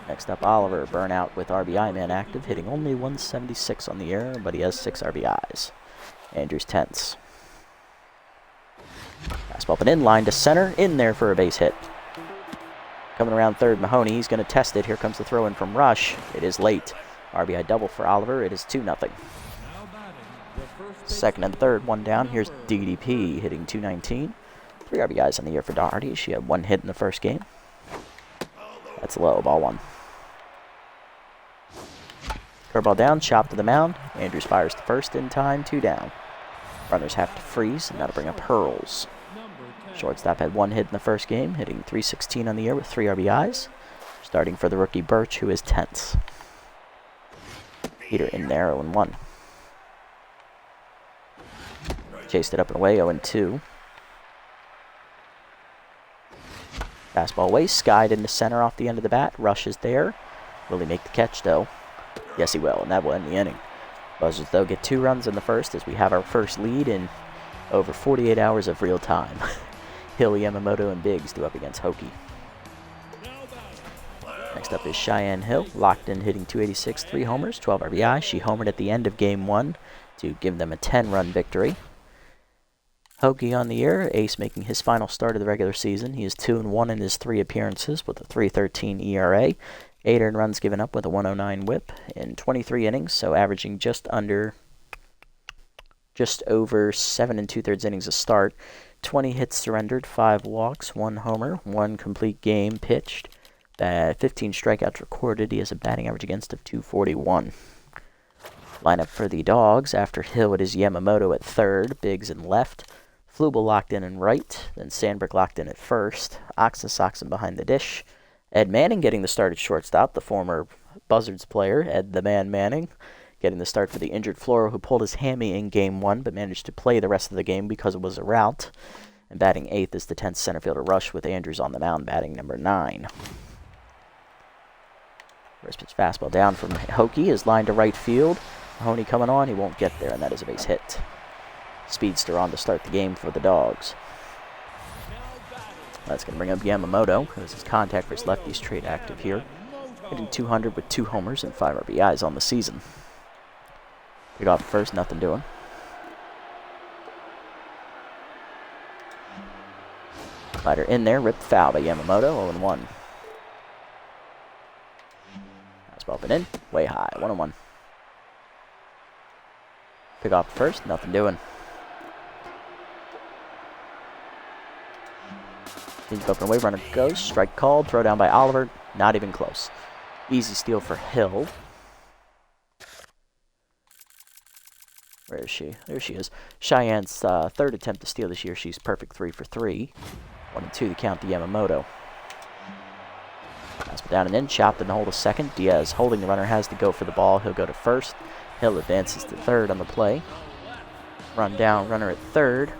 Next up, Oliver, burnout with RBI man active, hitting only 176 on the year, but he has 6 RBIs. Andrews tense. Fastball up and in, line to center, in there for a base hit. Coming around third, Mahoney, he's going to test it. Here comes the throw in from Rush. It is late. RBI double for Oliver. It is 2-0. Second and third, 1 down. Here's DDP hitting 219. 3 RBIs on the year for Doherty. She had 1 hit in the first game. That's low, ball 1. Curveball down, chop to the mound. Andrews fires to first in time, 2 down. Runners have to freeze, and that'll bring up Hurls. Shortstop had 1 hit in the first game, hitting 316 on the year with 3 RBIs. Starting for the rookie Birch, who is tense. Heater in there, 0-1. Chased it up and away, 0-2. Fastball away, skied into center off the end of the bat. Rush is there. Will he make the catch, though? Yes, he will, and that will end the inning. Buzzards, though, get 2 runs in the first as we have our first lead in over 48 hours of real time. Hill, Yamamoto, and Biggs do up against Hokie. Next up is Cheyenne Hill, locked in, hitting 286, 3 homers, 12 RBI. She homered at the end of Game 1 to give them a 10-run victory. Hokie on the year, Ace making his final start of the regular season. He is 2-1 in his 3 appearances with a 3.13 ERA. 8 earned runs given up with a 109 WHIP in 23 innings, so averaging just over 7 2/3 innings a start. 20 hits surrendered, 5 walks, 1 homer, 1 complete game pitched. 15 strikeouts recorded. He has a batting average against of 241. Lineup for the Dogs. After Hill, it is Yamamoto at third, Biggs in left, Flubel locked in right, then Sandberg locked in at first. Oxen behind the dish. Ed Manning getting the start at shortstop, the former Buzzards player, Ed the Man Manning, getting the start for the injured Floro, who pulled his hammy in Game 1, but managed to play the rest of the game because it was a rout. And batting 8th is the 10th center fielder Rush, with Andrews on the mound, batting number 9. First pitch fastball down from Hokie is lined to right field. Mahoney coming on, he won't get there, and that is a base hit. Speedster on to start the game for the Dogs. That's going to bring up Yamamoto, who has his contact versus lefties trait active here. Hitting 200 with 2 homers and 5 RBIs on the season. Pick off first, nothing doing. Slider in there, ripped foul by Yamamoto, 0-1. Fastball up and in, way high, 1-1. Pick off first, nothing doing. He's up and away, runner goes, strike called, throw down by Oliver, not even close. Easy steal for Hill. Where is she? There she is. Cheyenne's third attempt to steal this year. She's perfect 3 for 3. 1-2 to count to Yamamoto. Fastball down and in, chopped in the hole to second. Diaz holding the runner, has to go for the ball. He'll go to first. Hill advances to third on the play. Run down, runner at third.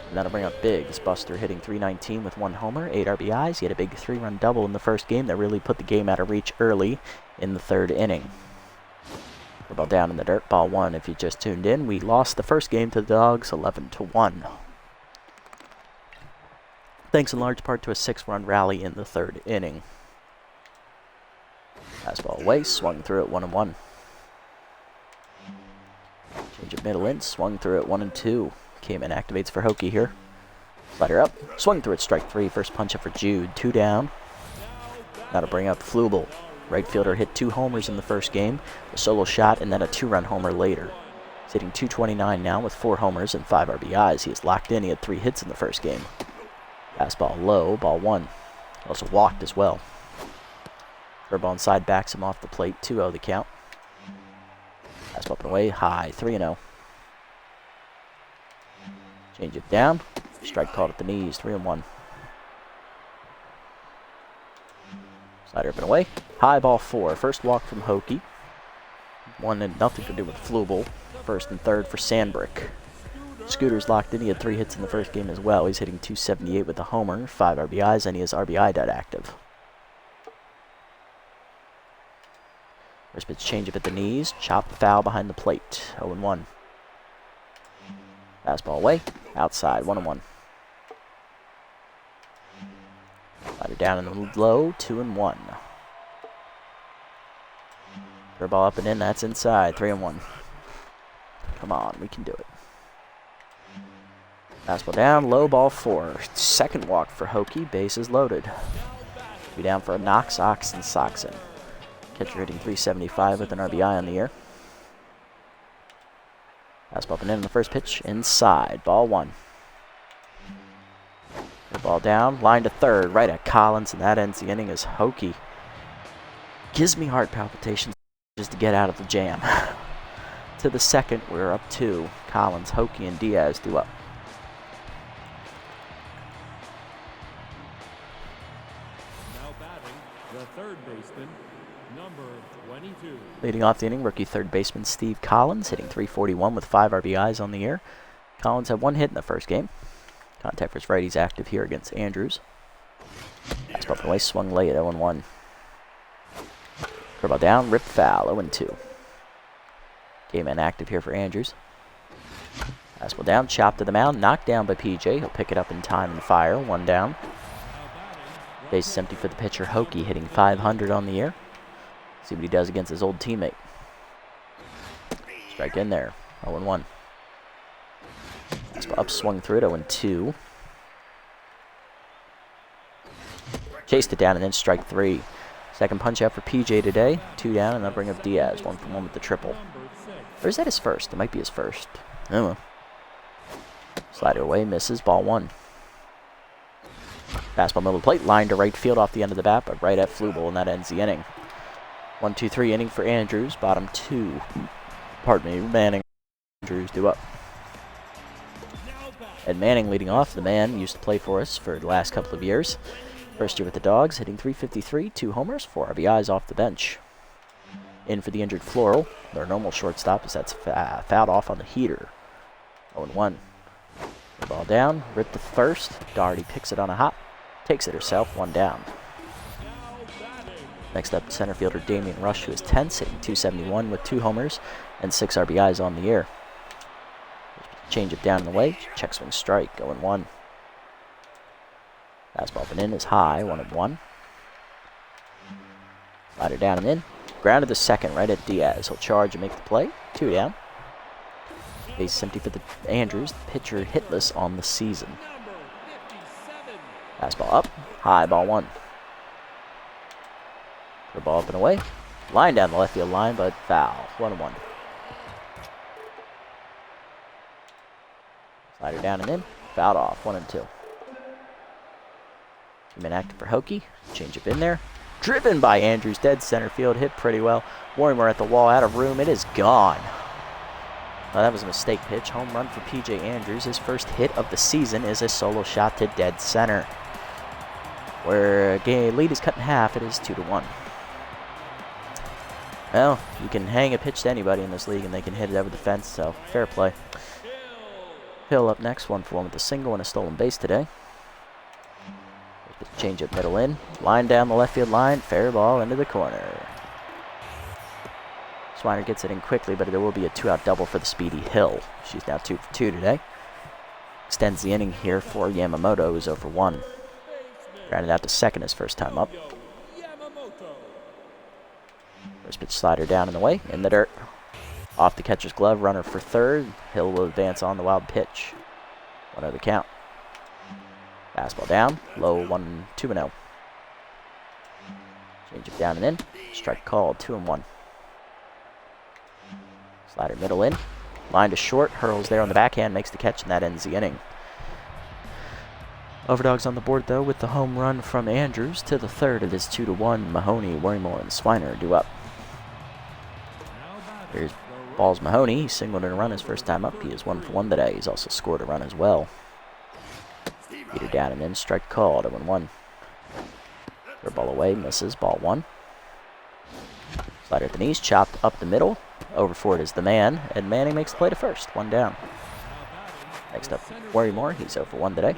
And that'll bring up Biggs. Buster hitting .319 with 1 homer, 8 RBIs. He had a big 3-run double in the first game that really put the game out of reach early in the 3rd inning. Ball down in the dirt, ball 1. If you just tuned in, we lost the first game to the Dogs 11-1. Thanks in large part to a 6-run rally in the 3rd inning. Fastball away, swung through it 1-1. Change of middle in, swung through it 1-2. Came in, activates for Hokie here. Slider up, swung through it, strike 3. First punch up for Jude, 2 down. That'll bring up Flubel. Right fielder hit 2 homers in the first game, a solo shot, and then a 2-run homer later. He's hitting .229 now with 4 homers and 5 RBIs. He is locked in. He had 3 hits in the first game. Fastball low, ball 1. Also walked as well. Curveball inside backs him off the plate, 2-0 the count. Fastball up and away, high, 3-0. Change it down. Strike called at the knees, 3-1. Slider up and away. High ball 4. First walk from Hokie. 1 and nothing to do with Flubel. First and third for Sandbrick. Scooter's locked in. He had 3 hits in the first game as well. He's hitting .278 with a homer, 5 RBIs, and he has RBI dot active. First pitch change up at the knees. Chop foul behind the plate. 0-1. Fastball away. Outside. 1-1. Slider down in the low. 2-1. Curveball up and in. That's inside. 3-1. Come on. We can do it. Fastball down. Low ball 4. Second walk for Hokie. Bases loaded. Be down for a Knox, Oxen, Soxen. Catcher hitting .375 with an RBI on the year. Fastball up and in the first pitch. Inside. Ball 1. The ball down. Line to third. Right at Collins. And that ends the inning as Hokie gives me heart palpitations just to get out of the jam. To the second. We're up 2. Collins, Hokie, and Diaz do up. Now batting, the third baseman, number 22. Leading off the inning, rookie third baseman Steve Collins, hitting .341 with 5 RBIs on the year. Collins had 1 hit in the first game. Contact for his righties active here against Andrews. Fastball up and away, swung late at 0-1. Curveball down, ripped foul, 0-2. Game man active here for Andrews. Fastball down, chopped to the mound, knocked down by PJ. He'll pick it up in time and fire, 1 down. Base is empty for the pitcher Hokie, hitting .500 on the year. See what he does against his old teammate. Strike in there, 0-1. Up, swung through it, 0-2. Chased it down and then strike 3. Second punch out for PJ today. 2 down, and they'll bring up Diaz. 1 for 1 with the triple. Or is that his first? It might be his first. Oh well. Slider away, misses. Ball 1. Fastball middle of the plate, line to right field off the end of the bat, but right at Flubel, and that ends the inning. 1-2-3 inning for Andrews. Bottom 2. Pardon me, Manning. Andrews do up. Ed Manning leading off. The man used to play for us for the last couple of years. First year with the Dogs, hitting .353, 2 homers, 4 RBIs off the bench. In for the injured Floral. Their normal shortstop is that's fouled off on the heater. 0-1. The ball down, ripped to first. Doherty picks it on a hop, takes it herself, 1 down. Next up, center fielder Damian Rush, who is 10, hitting .271 with 2 homers and 6 RBIs on the year. Change it down in the way, check swing strike, 0-1. Fastball up and in is high, 1-1. Slider down and in. Grounded to second, right at Diaz. He'll charge and make the play. 2 down. Base empty for the Andrews. The pitcher hitless on the season. Fastball up. High, ball 1. The ball up and away. Line down the left field line, but foul. 1-1. Slider down and in. Fouled off. 1-2. Been active for Hokie. Change up in there. Driven by Andrews. Dead center field. Hit pretty well. Warrimer at the wall. Out of room. It is gone. Oh, that was a mistake pitch. Home run for P.J. Andrews. His first hit of the season is a solo shot to dead center. Where a lead is cut in half, it is 2-1. Well, you can hang a pitch to anybody in this league and they can hit it over the fence, so fair play. Hill up next, 1-for-1 with a single and a stolen base today. Change up middle in. Line down the left field line. Fair ball into the corner. Swiner gets it in quickly, but there will be a 2-out double for the speedy Hill. She's now 2 for 2 today. Extends the inning here for Yamamoto, who's 0 for 1. Grounded out to second his first time up. First pitch slider down in the way, in the dirt. Off the catcher's glove, runner for third. Hill will advance on the wild pitch. 1-0 the count. Fastball down, low 2-0. Change it down and in. Strike called, 2-1. Slider middle in. Line to short, hurls there on the backhand, makes the catch, and that ends the inning. Overdogs on the board, though, with the home run from Andrews to the third. It is 2-1. Mahoney, Worrymore, and Swiner due up. Here's Balls Mahoney. He singled in a run his first time up. He is 1 for 1 today. He's also scored a run as well. Beater down and in, strike called, 0-1. Throw ball away, misses, ball 1. Slider at the knees, chopped up the middle. Over for it is the man, and Manning makes the play to first, 1 down. Next up, Worrymore, he's 0 for 1 today.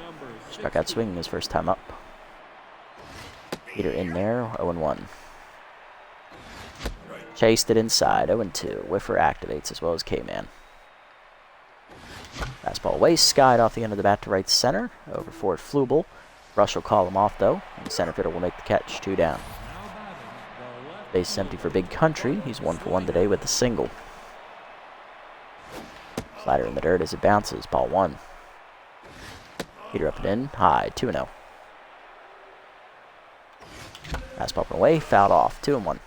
Struck out swinging his first time up. Beater in there, 0-1. Chased it inside, 0-2. Whiffer activates as well as K-Man. Fastball away, skied off the end of the bat to right center. Over for it, Flubel. Rush will call him off, though, and the center fielder will make the catch, 2 down. Base empty for Big Country. He's 1 for 1 today with a single. Slider in the dirt as it bounces, ball 1. Heater up and in, high, 2-0. Fastball up and away, fouled off, 2-1.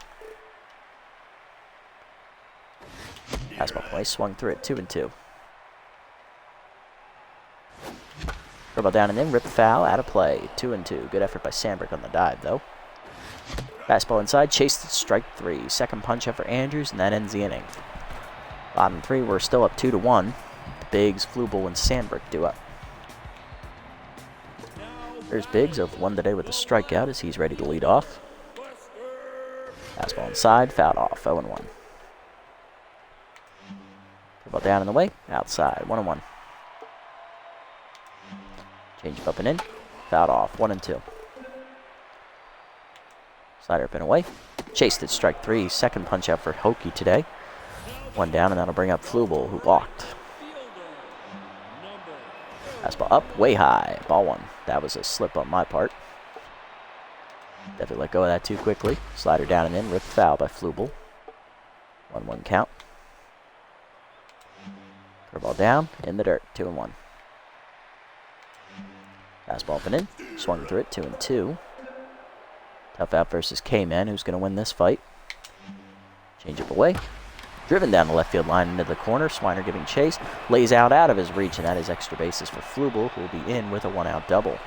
Fastball up and away, swung through it, 2-2. Dribble down and in, rip foul, out of play, 2-2. Good effort by Sandberg on the dive, though. Fastball inside, chased it, strike 3. Second punch out for Andrews, and that ends the inning. Bottom 3, we're still up 2-1. The Biggs, Flubel, and Sandberg due up. There's Biggs, 0 for 1 today with a strikeout as he's ready to lead off. Fastball inside, fouled off, 0-1. Dribble down in the way, outside, 1-1. Change up and in, fouled off, 1-2. Slider up and away. Chased it, strike 3. Second punch out for Hokie today. 1 down, and that'll bring up Flubel, who walked. Fastball up, way high. Ball 1. That was a slip on my part. Definitely let go of that too quickly. Slider down and in, ripped foul by Flubel. 1-1 count. Curveball down, in the dirt, 2-1. Fastball up and in, swung through it, 2-2. Tough out versus K-Man, who's going to win this fight. Change up away. Driven down the left field line into the corner. Swiner giving chase. Lays out of his reach, and that is extra bases for Flubel, who will be in with a 1-out double.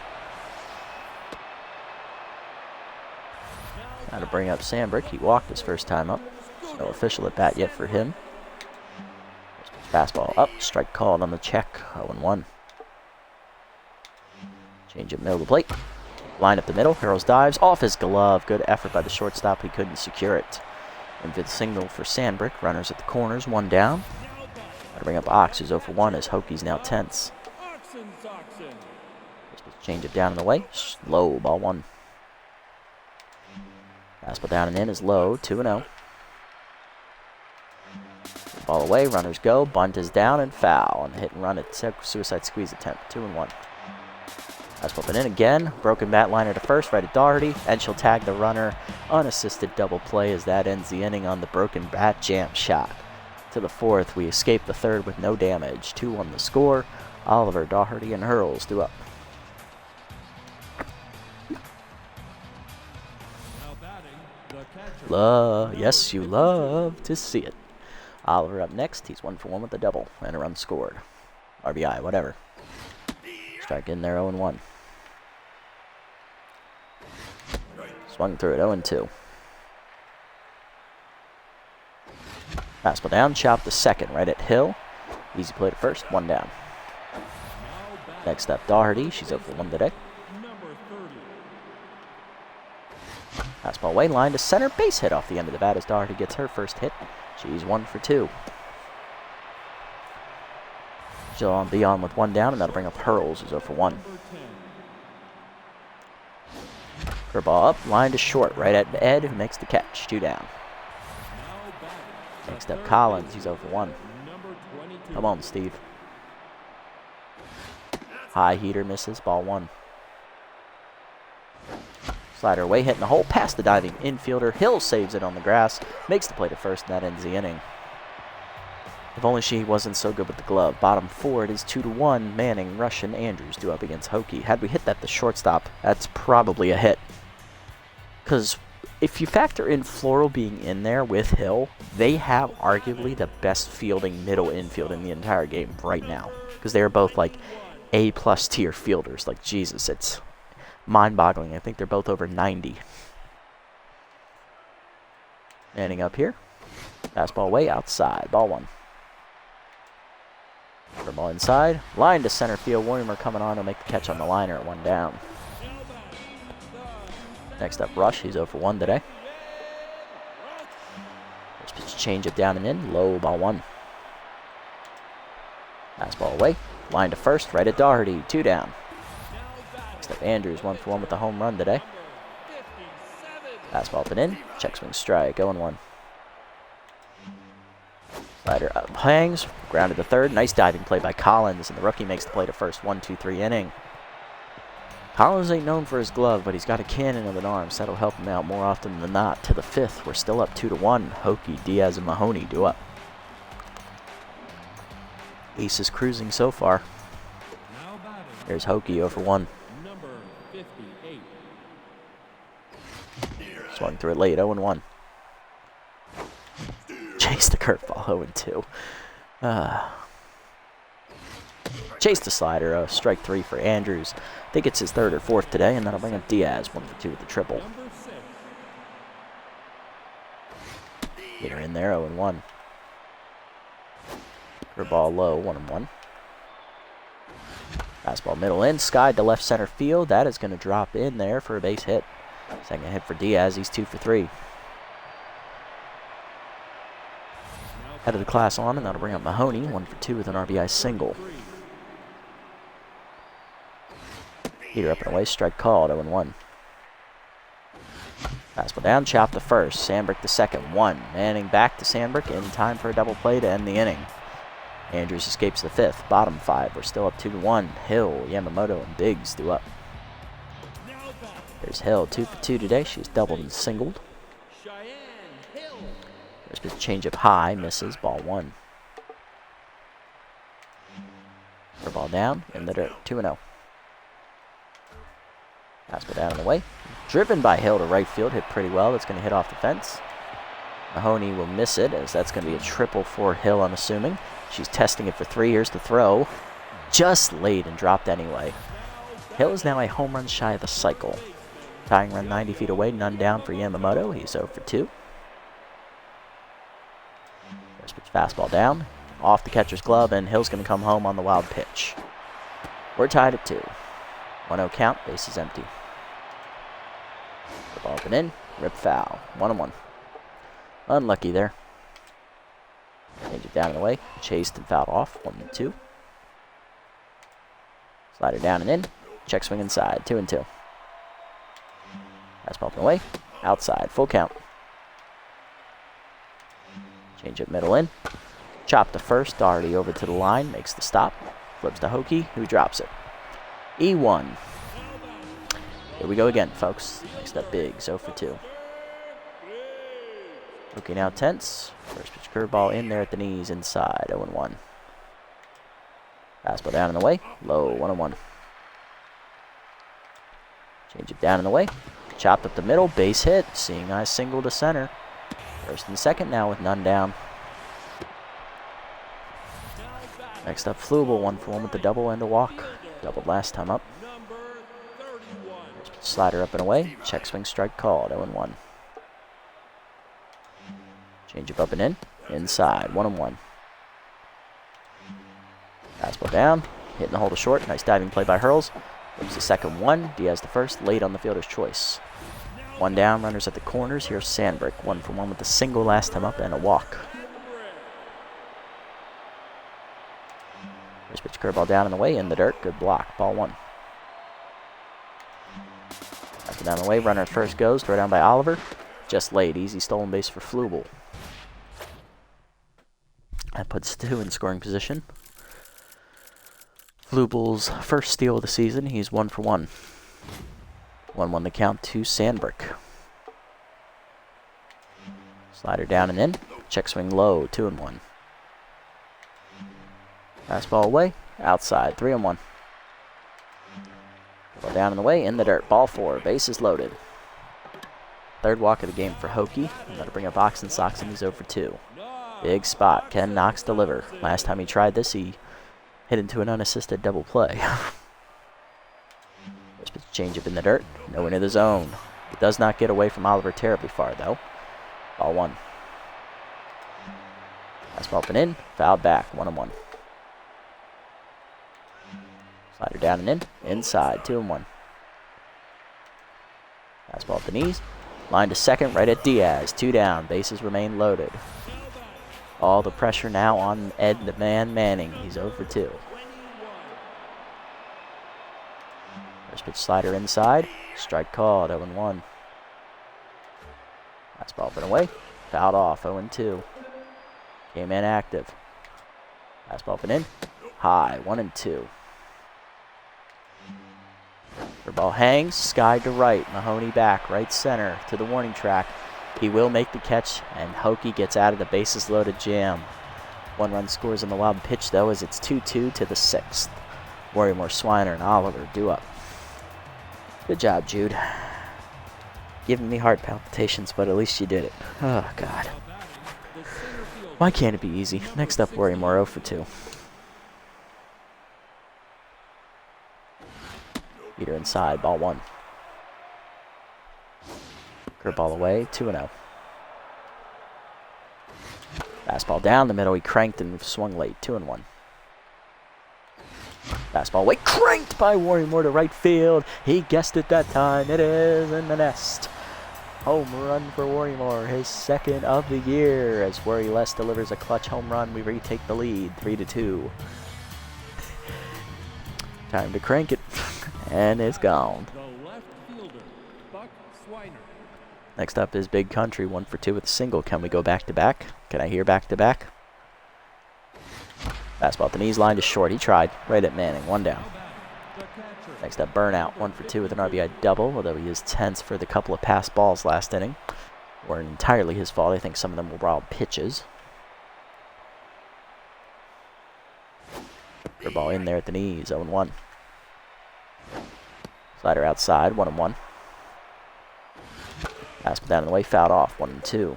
Now to bring up Sandberg. He walked his first time up. There's no official at bat yet for him. Fastball up. Strike called on the check. 0-1. Change up middle of the plate. Line up the middle. Harrells dives off his glove. Good effort by the shortstop. He couldn't secure it. Infield single for Sandbrick. Runners at the corners. One down. Got to bring up Ox, who's 0 for 1 as Hokies now tense. Change it down and away. Low, ball 1. Fastball down and in is low. 2-0. Ball away. Runners go. Bunt is down and foul. And hit and run at suicide squeeze attempt. 2-1. Fastball in again. Broken bat liner to first, right at Doherty, and she'll tag the runner. Unassisted double play as that ends the inning on the broken bat jam shot. To the 4th, we escape the 3rd with no damage. 2-1 the score. Oliver, Doherty, and Hurls do up. Yes, you love to see it. Oliver up next. He's 1 for 1 with a double and a run scored. RBI, whatever. Strike in there, 0-1. Swung through it, 0-2. Fastball down, chop the second, right at Hill. Easy play to first, 1 down. Next up, Doherty. She's 0 for 1 today. Fastball away, line to center, base hit off the end of the bat as Doherty gets her first hit. She's 1 for 2. She'll be on with 1 down, and that'll bring up Hurls, who's 0 for 1. Curveball up, line to short, right at Ed, who makes the catch. 2 down. Next up, Collins. He's 0 for 1. Come on, Steve. High heater misses, ball 1. Slider away, hitting the hole, past the diving infielder. Hill saves it on the grass, makes the play to first, and that ends the inning. If only she wasn't so good with the glove. Bottom 4, it is 2-1. Manning, Rush, and Andrews do up against Hokie. Had we hit that the shortstop, that's probably a hit. Because if you factor in Floral being in there with Hill, they have arguably the best fielding middle infield in the entire game right now. Because they are both like A-plus tier fielders. Like, Jesus, it's mind-boggling. I think they're both over 90. Manning up here. Fastball way outside. Ball 1. Ball inside. Line to center field. Williamer coming on. He'll make the catch on the liner at 1 down. Next up, Rush. He's 0 for 1 today. First pitch change it down and in. Low, ball 1. Fastball away. Line to first. Right at Doherty. 2 down. Next up, Andrews. 1 for 1 with a home run today. Fastball up and in. Check swing strike. 0-1. Slider up, hangs, grounded to third. Nice diving play by Collins, and the rookie makes the play to first. 1-2-3 inning. Collins ain't known for his glove, but he's got a cannon of an arm, so that'll help him out more often than not. To the 5th, we're still up 2-1. Hokie, Diaz, and Mahoney do up. Ace is cruising so far. Here's Hokie 0 for 1. Swung through it late, 0-1. Chase the curveball, 0-2. Chase the slider, strike 3 for Andrews. I think it's his 3rd or 4th today, and that'll bring up Diaz, 1 for 2 with the triple. Get her in there, 0-1. Curveball low, 1-1. Fastball middle in, skied to left center field. That is going to drop in there for a base hit. Second hit for Diaz, he's 2 for 3. Head of the class on, and that'll bring up Mahoney, 1 for 2 with an RBI single. Heater up and away, strike called, 0-1. Fastball down, chop the first, Sandbrick the second, 1. Manning back to Sandbrick in time for a double play to end the inning. Andrews escapes the 5th, bottom 5, we're still up 2-1. Hill, Yamamoto, and Biggs do up. There's Hill, 2 for 2 today, she's doubled and singled. First pitch change up high, misses, ball 1. Ball down, in the dirt, 2-0. Fastball down and away. Driven by Hill to right field, hit pretty well. That's going to hit off the fence. Mahoney will miss it, as that's going to be a triple for Hill, I'm assuming. She's testing it for 3 years to throw. Just late and dropped anyway. Hill is now a home run shy of the cycle. Tying run 90 feet away, none down for Yamamoto. He's 0 for 2. First pitch fastball down. Off the catcher's glove, and Hill's going to come home on the wild pitch. We're tied at 2. 1-0 count, base is empty. The ball up and in, rip foul, 1-1. Unlucky there. Change it down and away, chased and fouled off, 1-2. Slider down and in, check swing inside, 2-2. Fastball up and away, outside, full count. Change it middle in, chop to first, Doherty over to the line, makes the stop, flips to Hokie, who drops it. E1. Here we go again, folks. Next up, Biggs, 0 for 2. Hokie now tense. First pitch curveball in there at the knees, inside, 0-1. Fastball down and away, low, 1-1. Change it down and away. Chopped up the middle, base hit. Seeing eye single to center. First and second now with none down. Next up, Flubel, 1 for 1 with the double and a walk. Doubled last time up. Slider up and away. Check swing strike called, 0-1. Change up and in. Inside, 1-1. Fastball down. Hitting the hole to short. Nice diving play by Hurls. Flips the second one. Diaz the first. Late on the fielder's choice. 1 down. Runners at the corners. Here's Sandbrick. 1 for 1 with a single last time up and a walk. First pitch curveball down and away. In the dirt. Good block. Ball 1. After down and away. Runner at first goes. Throw down by Oliver. Just late. Easy stolen base for Flubel. That puts 2 in scoring position. Flubel's first steal of the season. He's 1 for 1. 1-1 the count to Sandbrick. Slider down and in. Check swing low. 2-1. Fastball away. Outside. 3-1. Ball down and away. In the dirt. Ball 4. Bases loaded. Third walk of the game for Hokie. That'll bring up Oxen Sox, and he's 0 for 2. Big spot. Ken Knox deliver. Last time he tried this, he hit into an unassisted double play. First pitch change up in the dirt. No into the zone. It does not get away from Oliver terribly far, though. Ball 1. Fastball up and in. Fouled back. 1-1. Slider down and in. Inside. 2-1. Fastball up the knees. Line to second. Right at Diaz. 2 down. Bases remain loaded. All the pressure now on Ed the Man Manning. He's 0 for 2. First pitch slider inside. Strike called, 0-1. Fastball up and away. Fouled off, 0-2. Came in active. Fastball up and in. High, 1-2. The ball hangs. Sky to right. Mahoney back. Right center to the warning track. He will make the catch, and Hokie gets out of the bases loaded jam. 1 run scores on the wild pitch, though, as it's 2-2 to the 6th. Worrymore, Swiner, and Oliver due up. Good job, Jude. Giving me heart palpitations, but at least you did it. Oh, God. Why can't it be easy? Next up, Worrymore, 0 for 2. Peter inside, ball 1. Curveball away, 2-0. Fastball down the middle, he cranked and swung late, 2-1. Fastball away, cranked by Worrymore to right field. He guessed it that time, it is in the nest. Home run for Worrymore, his 2nd of the year. As Worry Less delivers a clutch home run, we retake the lead, 3-2. Time to crank it, and it's gone. Next up is Big Country, 1 for 2 with a single. Can we go back-to-back? Can I hear back-to-back? Fastball at the knees, line to short. He tried. Right at Manning, 1 down. Next up, Burnout, 1 for 2 with an RBI double, although he is tense for the couple of passed balls last inning. Weren't entirely his fault. I think some of them were wild pitches. Ball in there at the knees, 0-1. Slider outside, 1-1. Fastball down in the way, fouled off, 1-2.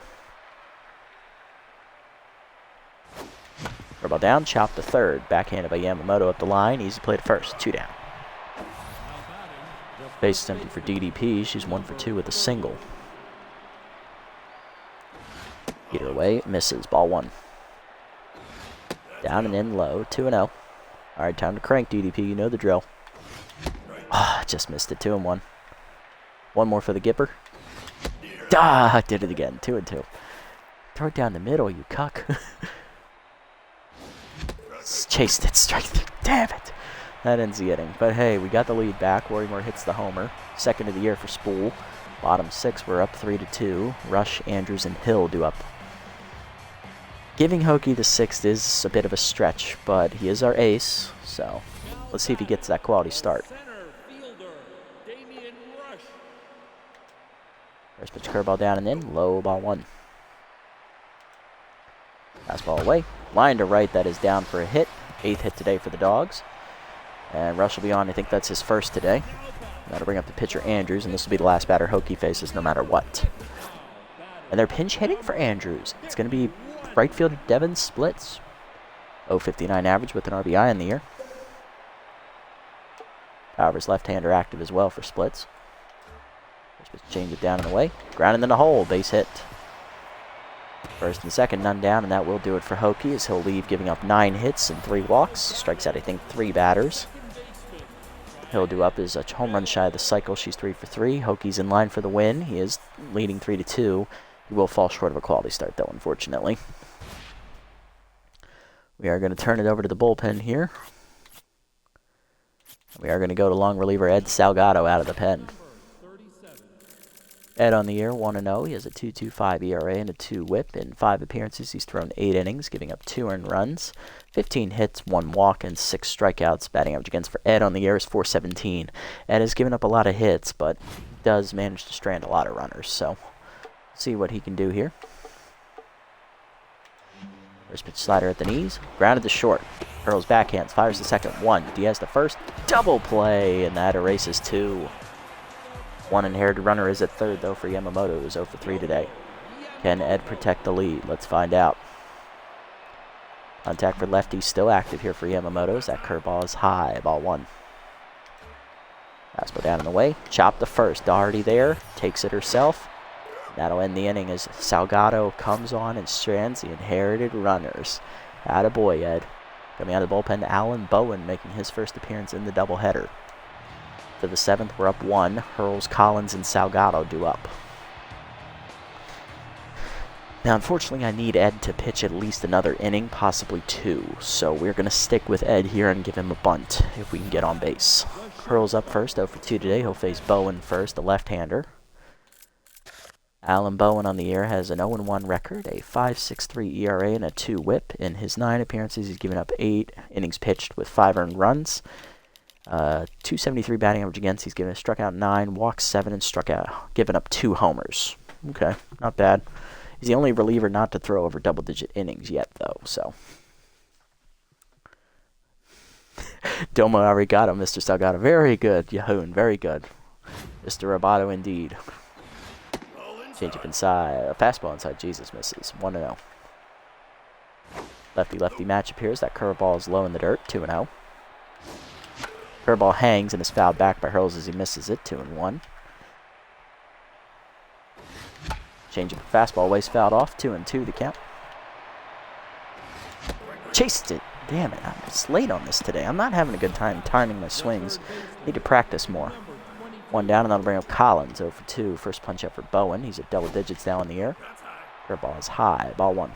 Ball down, chopped to third. Backhanded by Yamamoto up the line. Easy play to first, 2 down. Base is empty for DDP. She's 1 for 2 with a single. Either way, misses. Ball 1. Down and in low, 2-0. All right, time to crank, DDP. You know the drill. just missed it. 2-1. One more for the Gipper. Ah, did it again. 2-2. Throw it down the middle, you cuck. Chased it. Strike three. Damn it. That ends the inning. But hey, we got the lead back. Worrymore hits the homer. Second of the year for Spool. Bottom 6, we're up 3-2. Rush, Andrews, and Hill do up. Giving Hokie the 6th is a bit of a stretch, but he is our ace, so let's see if he gets that quality start. First pitch curveball down and in, low, ball 1. Fastball away, line to right, that is down for a hit. 8th hit today for the Dogs. And Rush will be on, I think that's his first today. That'll bring up the pitcher Andrews, and this will be the last batter Hokie faces no matter what. And they're pinch hitting for Andrews. It's going to be right fielder Devin Splits. 0.59 average with an RBI in the year. However, his left-hander active as well for Splits. Just change it down and away. Grounded in the hole, base hit. First and second, none down, and that will do it for Hokie as he'll leave giving up 9 hits and 3 walks. Strikes out, I think, 3 batters. He'll do up his home run shy of the cycle. She's 3 for 3. Hokie's in line for the win. He is leading 3-2. He will fall short of a quality start, though, unfortunately. We are going to turn it over to the bullpen here. We are going to go to long reliever Ed Salgado out of the pen. Ed on the year, 1-0. He has a 2.25 ERA and a 2 whip. In 5 appearances, he's thrown 8 innings, giving up 2 earned runs, 15 hits, 1 walk, and 6 strikeouts. Batting average against for Ed on the year is .417. Ed has given up a lot of hits, but does manage to strand a lot of runners, so see what he can do here. First pitch slider at the knees, grounded to short. Curls backhands, fires the second, 1. Diaz the first, double play, and that erases 2. One inherited runner is at third, though, for Yamamoto, who's 0 for 3 today. Can Ed protect the lead? Let's find out. Contact for lefty still active here for Yamamoto. That curveball is high, ball 1. Fastball down and away. Chop the first. Doherty there, takes it herself. That'll end the inning as Salgado comes on and strands the inherited runners. Attaboy, Ed. Coming out of the bullpen, Alan Bowen making his first appearance in the doubleheader. To the 7th, we're up 1. Hurls, Collins, and Salgado do up. Now, unfortunately, I need Ed to pitch at least another inning, possibly 2. So we're going to stick with Ed here and give him a bunt if we can get on base. Hurls up first, 0 for 2 today. He'll face Bowen first, the left-hander. Alan Bowen on the year has an 0-1 record, a 5.63 ERA, and a 2 whip. In his 9 appearances, he's given up 8 innings pitched with 5 earned runs. 273 batting average against. He's struck out 9, walked 7, and given up 2 homers. Okay, not bad. He's the only reliever not to throw over double-digit innings yet, though, so. Domo arigato, Mr. Salgado. Very good, Yahoon, very good. Mr. Roboto, indeed. Change up inside. A fastball inside. Jesus, misses. 1-0. Lefty-lefty matchup here. That curveball is low in the dirt. 2-0. Curveball hangs and is fouled back by Hurls as he misses it. 2-1. Change up fastball. Waist fouled off. 2-2 the count. Chased it. Damn it. I'm just late on this today. I'm not having a good time timing my swings. Need to practice more. 1 down, and that'll bring up Collins. 0 for 2. First punch up for Bowen. He's at double digits now in the air. Curveball is high. Ball 1.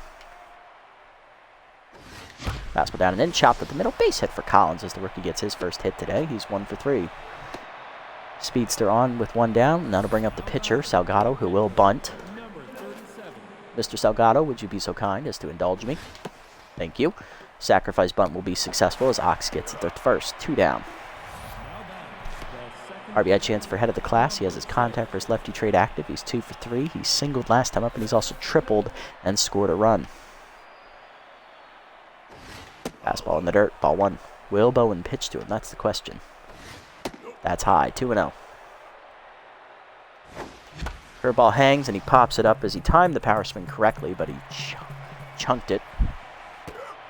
Fastball down and in. Chopped at the middle. Base hit for Collins as the rookie gets his first hit today. He's 1 for 3. Speedster on with 1 down, and that'll bring up the pitcher, Salgado, who will bunt. Mr. Salgado, would you be so kind as to indulge me? Thank you. Sacrifice bunt will be successful as Ox gets it at first. 2 down. RBI chance for head of the class. He has his contact for his lefty trade active. He's 2 for 3. He singled last time up, and he's also tripled and scored a run. Fastball in the dirt. Ball 1. Will Bowen pitch to him? That's the question. That's high. 2-0. Curveball hangs, and he pops it up as he timed the power swing correctly, but he chunked it.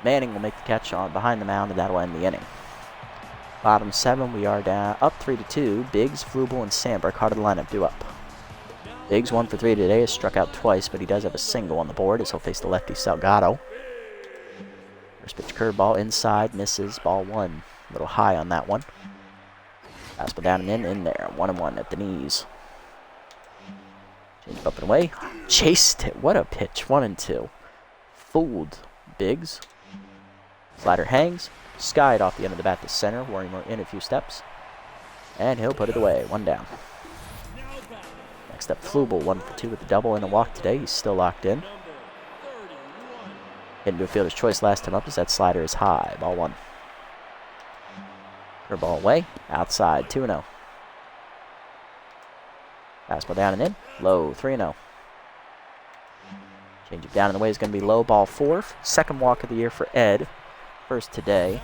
Manning will make the catch on behind the mound, and that'll end the inning. Bottom 7, we are down up 3-2. Biggs, Flubel, and Sandberg, heart of the lineup, due up. Biggs 1 for 3 today, has struck out twice, but he does have a single on the board as he'll face the lefty Salgado. First pitch curveball inside, misses, ball 1. A little high on that one. Fastball down and in there. 1-1 at the knees. Change up and away. Chased it. What a pitch. 1-2. Fooled Biggs. Slider hangs. Skied off the end of the bat to center. Worrymore in a few steps. And he'll put it away. 1 down. Next up, Flubel, 1 for 2 with the double and a walk today. He's still locked in. Hit into a fielder's choice last time up as that slider is high. Ball 1. Curveball away. Outside. 2-0. Fastball down and in. Low. 3-0. Change it down and the way is going to be low. Ball 4. Second walk of the year for Ed. First today.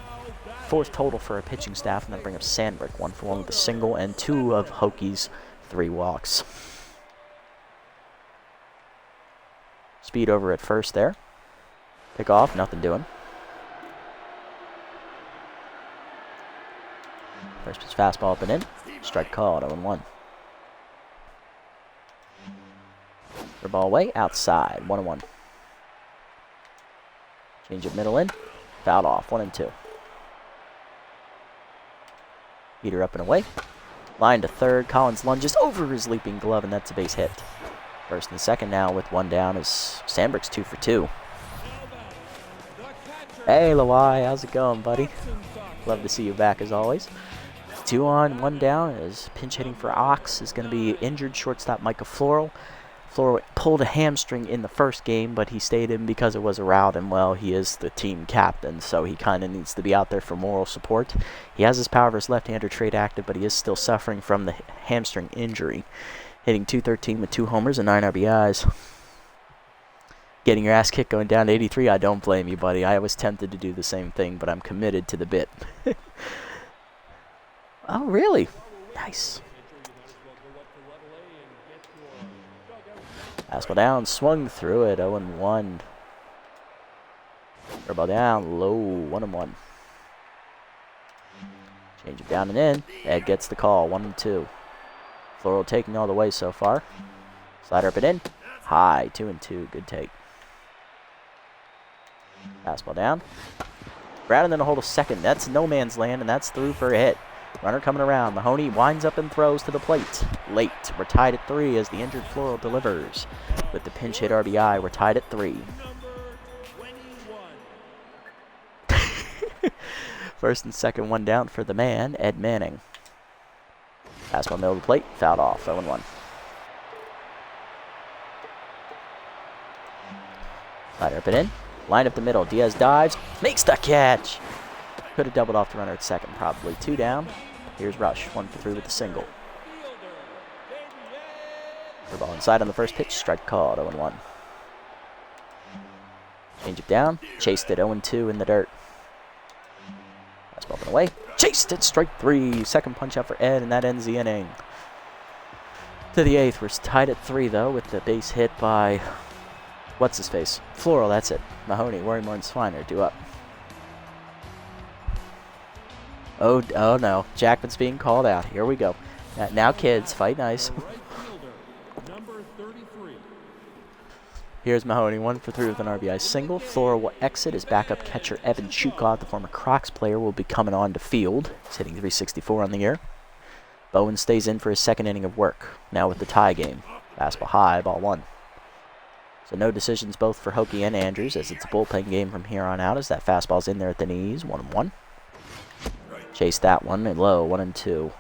4th total for a pitching staff. And then bring up Sandbrick. 1 for 1 with a single and 2 of Hokies' 3 walks. Speed over at first there. Pick off. Nothing doing. First pitch fastball up and in. Strike called. 0-1. Ball away. Outside. 1-1. Change it middle in. Fouled off. 1-2. Heater up and away. Line to third. Collins lunges over his leaping glove, and that's a base hit. First and second now with 1 down as Sandbrick's 2 for 2. Hey, Lawai, how's it going, buddy? Love to see you back as always. 2 on, 1 down as pinch hitting for Ox is going to be injured shortstop Micah Floral. Floral pulled a hamstring in the first game, but he stayed in because it was a rout, and well, he is the team captain, so he kind of needs to be out there for moral support. He has his power versus left-hander trait active, but he is still suffering from the hamstring injury. Hitting .213 with 2 homers and 9 RBIs. Getting your ass kicked going down to 83, I don't blame you, buddy. I was tempted to do the same thing, but I'm committed to the bit. Oh, really? Nice. Fastball down, swung through it, 0-1. Curveball down, low, 1-1. Change it down and in. Ed gets the call, 1-2. Floral taking all the way so far. Slider up and in. High, 2-2, good take. Fastball down. Grounded in a hold of second. That's no man's land, and that's through for a hit. Runner coming around. Mahoney winds up and throws to the plate. Late. We're tied at 3 as the injured Floral delivers. With the pinch hit RBI, we're tied at 3. First and second, 1 down for the man, Ed Manning. Fastball middle of the plate, fouled off, 0-1. Slider up and in. Line up the middle. Diaz dives. Makes the catch. Could have doubled off the runner at second, probably. 2 down. Here's Rush. 1 for 3 with a single. Ball inside on the first pitch. Strike called. 0-1. Change it down. Chased it. 0-2 in the dirt. Fastball up and away. Chased it. Strike 3. Second punch out for Ed, and that ends the inning. To the 8th. We're tied at 3, though, with the base hit by... What's his face? Floral, that's it. Mahoney, Worrymore, and Swiner due up. Oh no. Jackman's being called out. Here we go. Now kids, fight nice. Here's Mahoney, 1 for 3 with an RBI single. Floral will exit. His backup catcher, Evan Chukov, the former Crocs player, will be coming on to field. He's hitting .364 on the year. Bowen stays in for his second inning of work. Now with the tie game. Fastball high, ball 1. So no decisions both for Hokie and Andrews, as it's a bullpen game from here on out, as that fastball's in there at the knees. 1-1. Chase that one, and low, 1-2.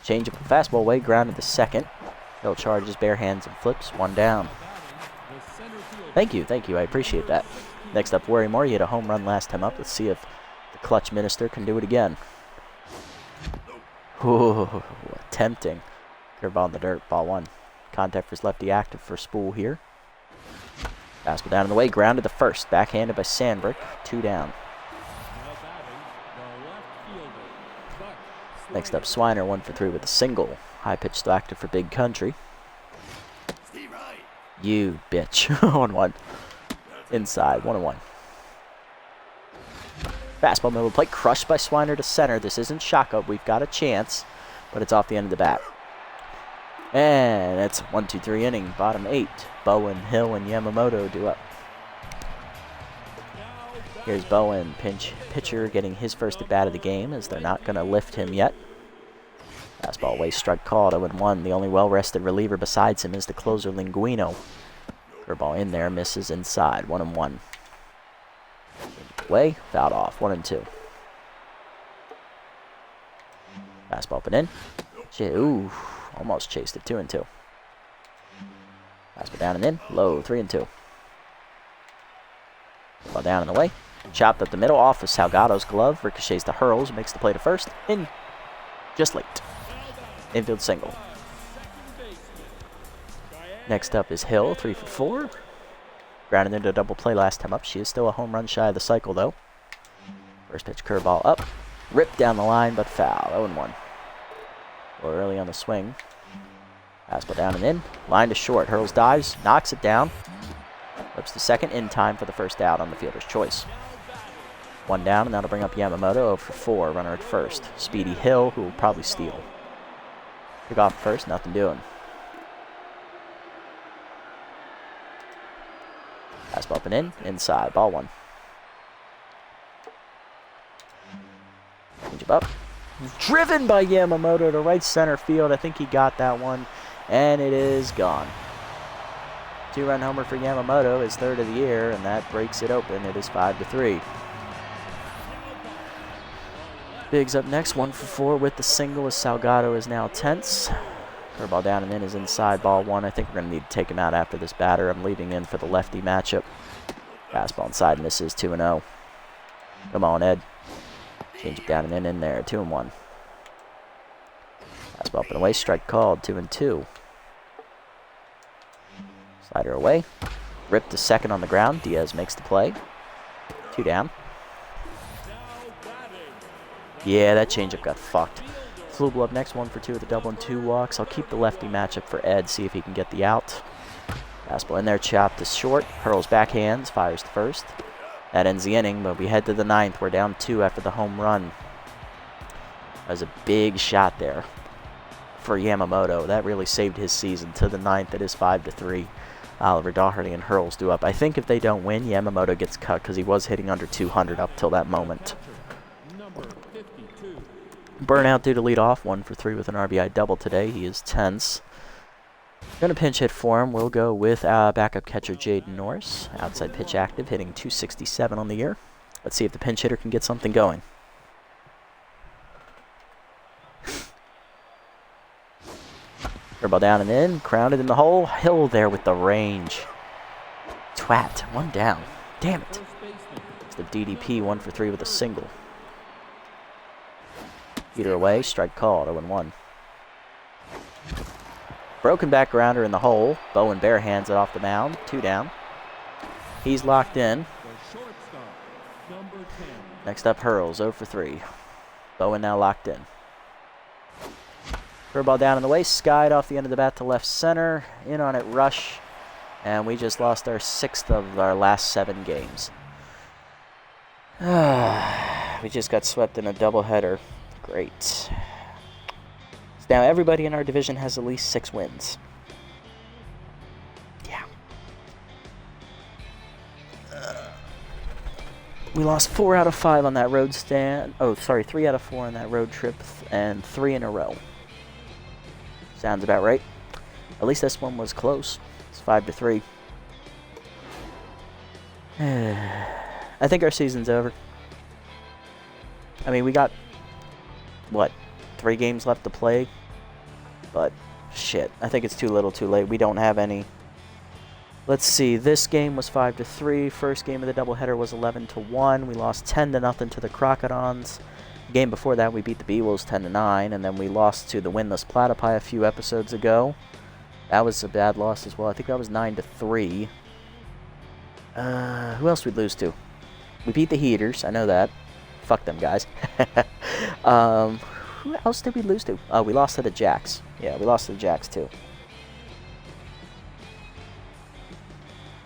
Change up the fastball away, grounded to second. He'll charge his bare hands and flips, 1 down. Thank you, I appreciate that. Next up, Worrymore. He hit a home run last time up. Let's see if the clutch minister can do it again. Ooh, tempting. Curveball in the dirt, ball 1. Contact for his lefty active for Spool here. Fastball down in the way, grounded to first. Backhanded by Sandbrick, 2 down. Next up, Swiner, 1 for 3 with a single. High pitch still active for Big Country. You bitch. 1-1. Inside, 1-1. Fastball middle of the plate, crushed by Swiner to center. This isn't Shaka. We've got a chance, but it's off the end of the bat. And it's 1-2-3 inning, bottom 8. Bowen, Hill, and Yamamoto due up. Here's Bowen, pinch pitcher, getting his first at bat of the game, as they're not going to lift him yet. Fastball away, strike called, 0-1. The only well-rested reliever besides him is the closer, Linguino. Curveball in there, misses inside, 1-1. Away, fouled off, 1-2. Fastball up and in. Ooh, almost chased it, 2-2. Fastball down and in, low, 3-2. Ball down and away. Chopped up the middle, off of Salgado's glove. Ricochets to Hurls, makes the play to first. In. Just late. Infield single. Next up is Hill, 3 for 4. Grounded into a double play last time up. She is still a home run shy of the cycle, though. First pitch curveball up. Ripped down the line, but foul. 0-1. A little early on the swing. Fastball down and in. Line to short. Hurls dives, knocks it down. Flips to second in time for the first out on the fielder's choice. 1 down, and that'll bring up Yamamoto 0 for 4, runner at first. Speedy Hill, who will probably steal. Pick off first, nothing doing. Fastball up and in, inside, ball 1. Change up. Driven by Yamamoto to right center field. I think he got that one, and it is gone. 2-run homer for Yamamoto, his 3rd of the year, and that breaks it open. It is 5-3. Biggs up next, 1 for 4 with the single as Salgado is now tense. Curveball down and in is inside, ball 1. I think we're going to need to take him out after this batter. I'm leaving in for the lefty matchup. Fastball inside, misses, 2-0. Come on, Ed. Change it down and in there, 2-1. Fastball up and away, strike called, 2-2. Slider away. Ripped to second on the ground. Diaz makes the play. 2 down. Yeah, that changeup got fucked. Flubel up next, 1 for 2 with a double and 2 walks. I'll keep the lefty matchup for Ed, see if he can get the out. Fastball in there, chopped to short. Hurls backhands, fires to first. That ends the inning, but we head to the 9th. We're down 2 after the home run. That was a big shot there for Yamamoto. That really saved his season. To the 9th, it is 5-3. Oliver Daugherty and Hurls do up. I think if they don't win, Yamamoto gets cut because he was hitting under 200 up till that moment. Burnout due to lead off, 1 for 3 with an RBI double today. He is tense. Gonna pinch hit for him. We'll go with backup catcher Jaden Norris. Outside pitch active, hitting 267 on the year. Let's see if the pinch hitter can get something going. Curveball down and in, grounded in the hole. Hill there with the range. Twat, 1 down. Damn it. It's the DDP, 1 for 3 with a single. Heater away, strike called, 0-1. Broken back grounder in the hole. Bowen bare hands it off the mound, 2 down. He's locked in. Next up, Hurls, 0 for 3. Bowen now locked in. Curveball down in the way, skied off the end of the bat to left center. In on it, rush. And we just lost our 6th of our last 7 games. We just got swept in a doubleheader. Great. So now everybody in our division has at least 6 wins. Yeah. We lost 4 out of 5 on that road stand. Oh, sorry, 3 out of 4 on that road trip, and 3 in a row. Sounds about right. At least this one was close. It's 5-3. I think our season's over. I mean, we got, what, 3 games left to play? But, shit, I think it's too little too late. We don't have any. Let's see, this game was 5-3. First game of the doubleheader was 11-1. We lost 10-0 to the Crocodons. The game before that, we beat the B-Wolves 10-9, and then we lost to the winless Platypi a few episodes ago. That was a bad loss as well. I think that was 9-3. Who else did we lose to? We beat the Heaters, I know that. Fuck them guys. Who else did we lose to? Oh, we lost to the Jacks. Yeah, we lost to the Jacks too.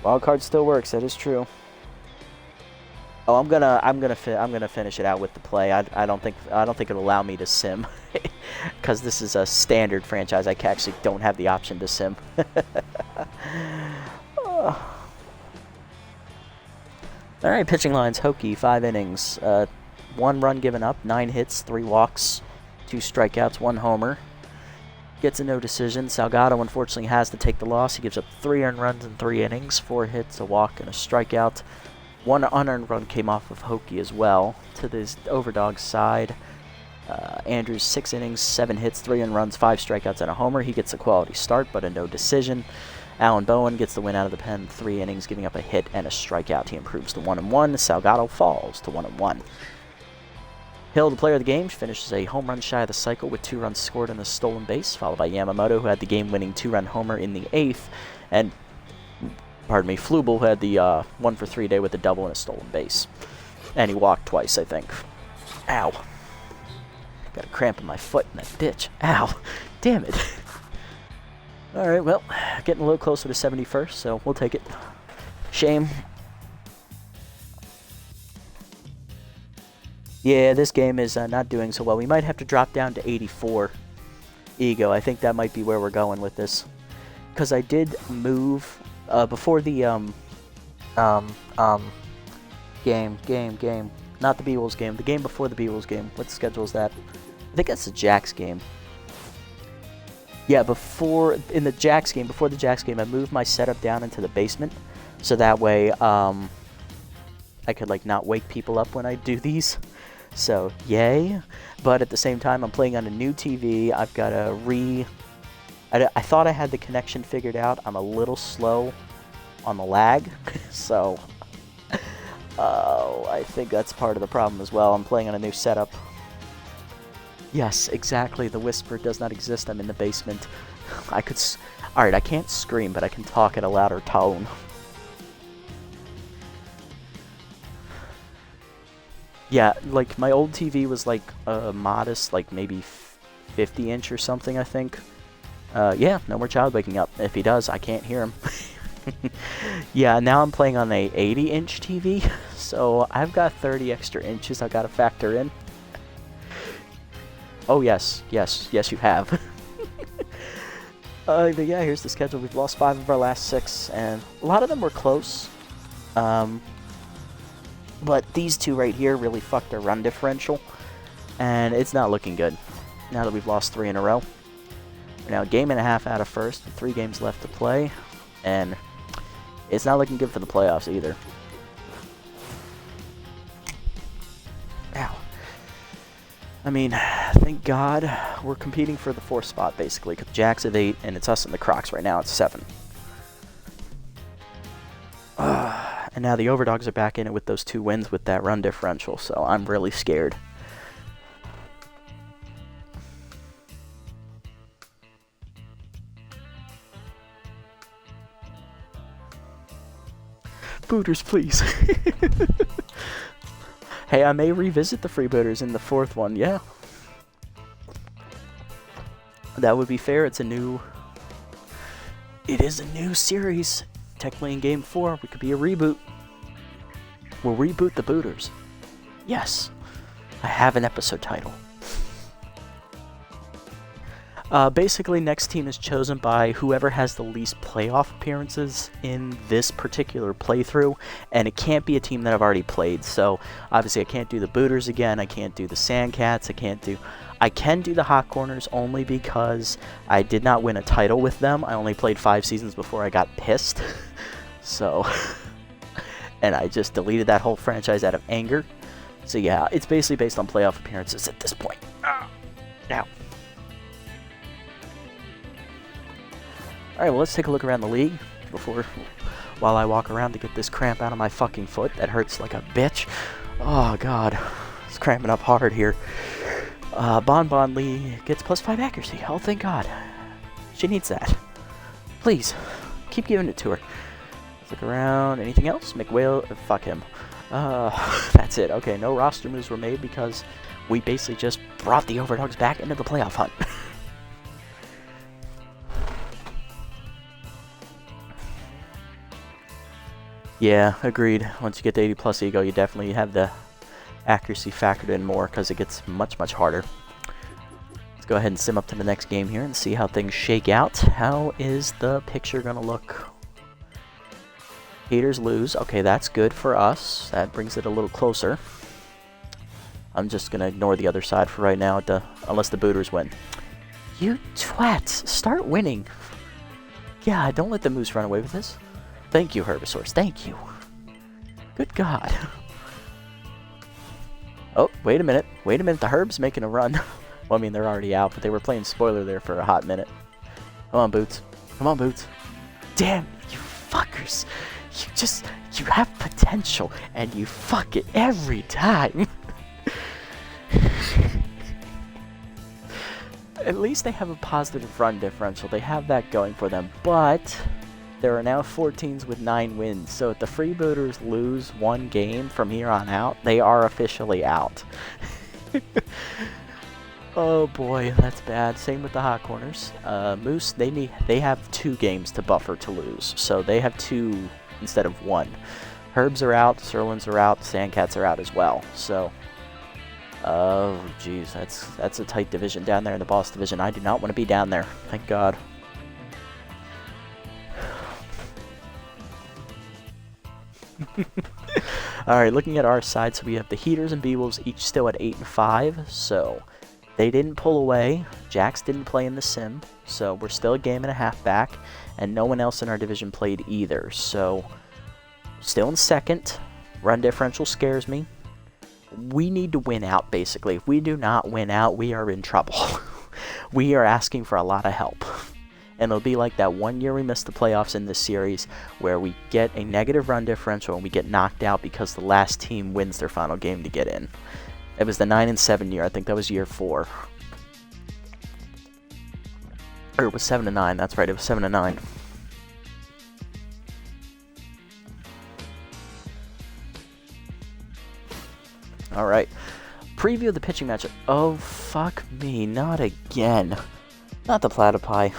Wild card still works. That is true. Oh, I'm gonna finish it out with the play. I don't think it'll allow me to sim, because this is a standard franchise. I actually don't have the option to sim. Oh. All right, pitching lines. Hokie, 5 innings, 1 run given up, 9 hits, 3 walks, 2 strikeouts, 1 homer. Gets a no decision. Salgado unfortunately has to take the loss. He gives up 3 earned runs in 3 innings, 4 hits, a walk, and a strikeout. 1 unearned run came off of Hokie as well. To this Overdog's side, Andrews 6 innings, 7 hits, 3 earned runs, 5 strikeouts, and a homer. He gets a quality start, but a no decision. Alan Bowen gets the win out of the pen, 3 innings, giving up a hit and a strikeout. He improves to 1-1. Salgado falls to 1-1. Hill, the player of the game, finishes a home run shy of the cycle with 2 runs scored and a stolen base, followed by Yamamoto, who had the game-winning 2-run homer in the 8th, and, Flubel, who had the 1-for-3 day with a double and a stolen base. And he walked twice, I think. Ow. Got a cramp in my foot in that bitch. Ow. Damn it. Alright, well, getting a little closer to 71st, so we'll take it. Shame. Yeah, this game is not doing so well. We might have to drop down to 84 ego. I think that might be where we're going with this. Because I did move before the game. Not the B-Wolves game. The game before the B-Wolves game. What schedule is that? I think that's the Jacks game. Yeah, before the Jacks game, I moved my setup down into the basement. So that way I could like not wake people up when I do these. So, yay. But at the same time, I'm playing on a new TV. I've got to I thought I had the connection figured out. I'm a little slow on the lag. So, I think that's part of the problem as well. I'm playing on a new setup. Yes, exactly. The whisper does not exist. I'm in the basement. Alright, I can't scream, but I can talk at a louder tone. Yeah, like, my old TV was, like, modest, like, maybe 50-inch or something, I think. Yeah, no more child waking up. If he does, I can't hear him. Yeah, now I'm playing on a 80-inch TV, so I've got 30 extra inches I've got to factor in. Oh, yes, you have. But yeah, here's the schedule. We've lost 5 of our last 6, and a lot of them were close. But these 2 right here really fucked our run differential, and it's not looking good now that we've lost 3 in a row. We're now a game and a half out of first, with 3 games left to play, and it's not looking good for the playoffs either. Ow. I mean, thank God we're competing for the 4th spot, basically, because Jack's at 8, and it's us and the Crocs right now at 7. And now the Overdogs are back in it with those 2 wins with that run differential, so I'm really scared. Booters, please. Hey, I may revisit the freebooters in the 4th one, yeah. That would be fair. It is a new series. Technically in Game 4, we could be a reboot. We'll reboot the Booters. Yes. I have an episode title. Basically, next team is chosen by whoever has the least playoff appearances in this particular playthrough, and it can't be a team that I've already played. So, obviously, I can't do the Booters again. I can't do the Sandcats. I can do the Hot Corners only because I did not win a title with them. I only played 5 seasons before I got pissed. So, and I just deleted that whole franchise out of anger. So yeah, it's basically based on playoff appearances at this point. Now. Alright, well, let's take a look around the league while I walk around to get this cramp out of my fucking foot. That hurts like a bitch. Oh, God. It's cramping up hard here. Bon Lee gets +5 accuracy. Oh, thank God. She needs that. Please, keep giving it to her. Let's look around. Anything else? McWhale, fuck him. That's it. Okay, no roster moves were made because we basically just brought the Overdogs back into the playoff hunt. Yeah, agreed. Once you get to 80 plus ego, you definitely have the accuracy factored in more because it gets much, much harder. Let's go ahead and sim up to the next game here and see how things shake out. How is the picture going to look? Haters lose. Okay, that's good for us. That brings it a little closer. I'm just going to ignore the other side for right now, unless the booters win. You twats, start winning. Yeah, don't let the Moose run away with this. Thank you, Herbisaurs. Thank you. Good God. Oh, wait a minute. Wait a minute. The Herb's making a run. Well, I mean, they're already out, but they were playing spoiler there for a hot minute. Come on, Boots. Come on, Boots. Damn, you fuckers. You have potential, and you fuck it every time. At least they have a positive run differential. They have that going for them, but there are now 4 teams with 9 wins. So if the Freebooters lose 1 game from here on out, they are officially out. Oh boy, that's bad. Same with the Hot Corners. Moose, they have 2 games to buffer to lose, so they have 2 instead of 1. Herbs are out, Sirloins are out, Sandcats are out as well. So, oh jeez, that's a tight division down there in the boss division. I do not want to be down there. Thank God. Alright, looking at our side, so we have the Heaters and Beewolves each still at 8 and 5, so they didn't pull away. Jax didn't play in the sim, so we're still a game and a half back, and no one else in our division played either, so still in second. Run differential scares me. We need to win out, basically. If we do not win out, we are in trouble. We are asking for a lot of help. And it'll be like that one year we missed the playoffs in this series where we get a negative run differential and we get knocked out because the last team wins their final game to get in. It was the 9-7 year. I think that was year 4. Or it was 7-9. That's right. It was 7-9. All right. Preview of the pitching matchup. Oh, fuck me. Not again. Not the Platypi.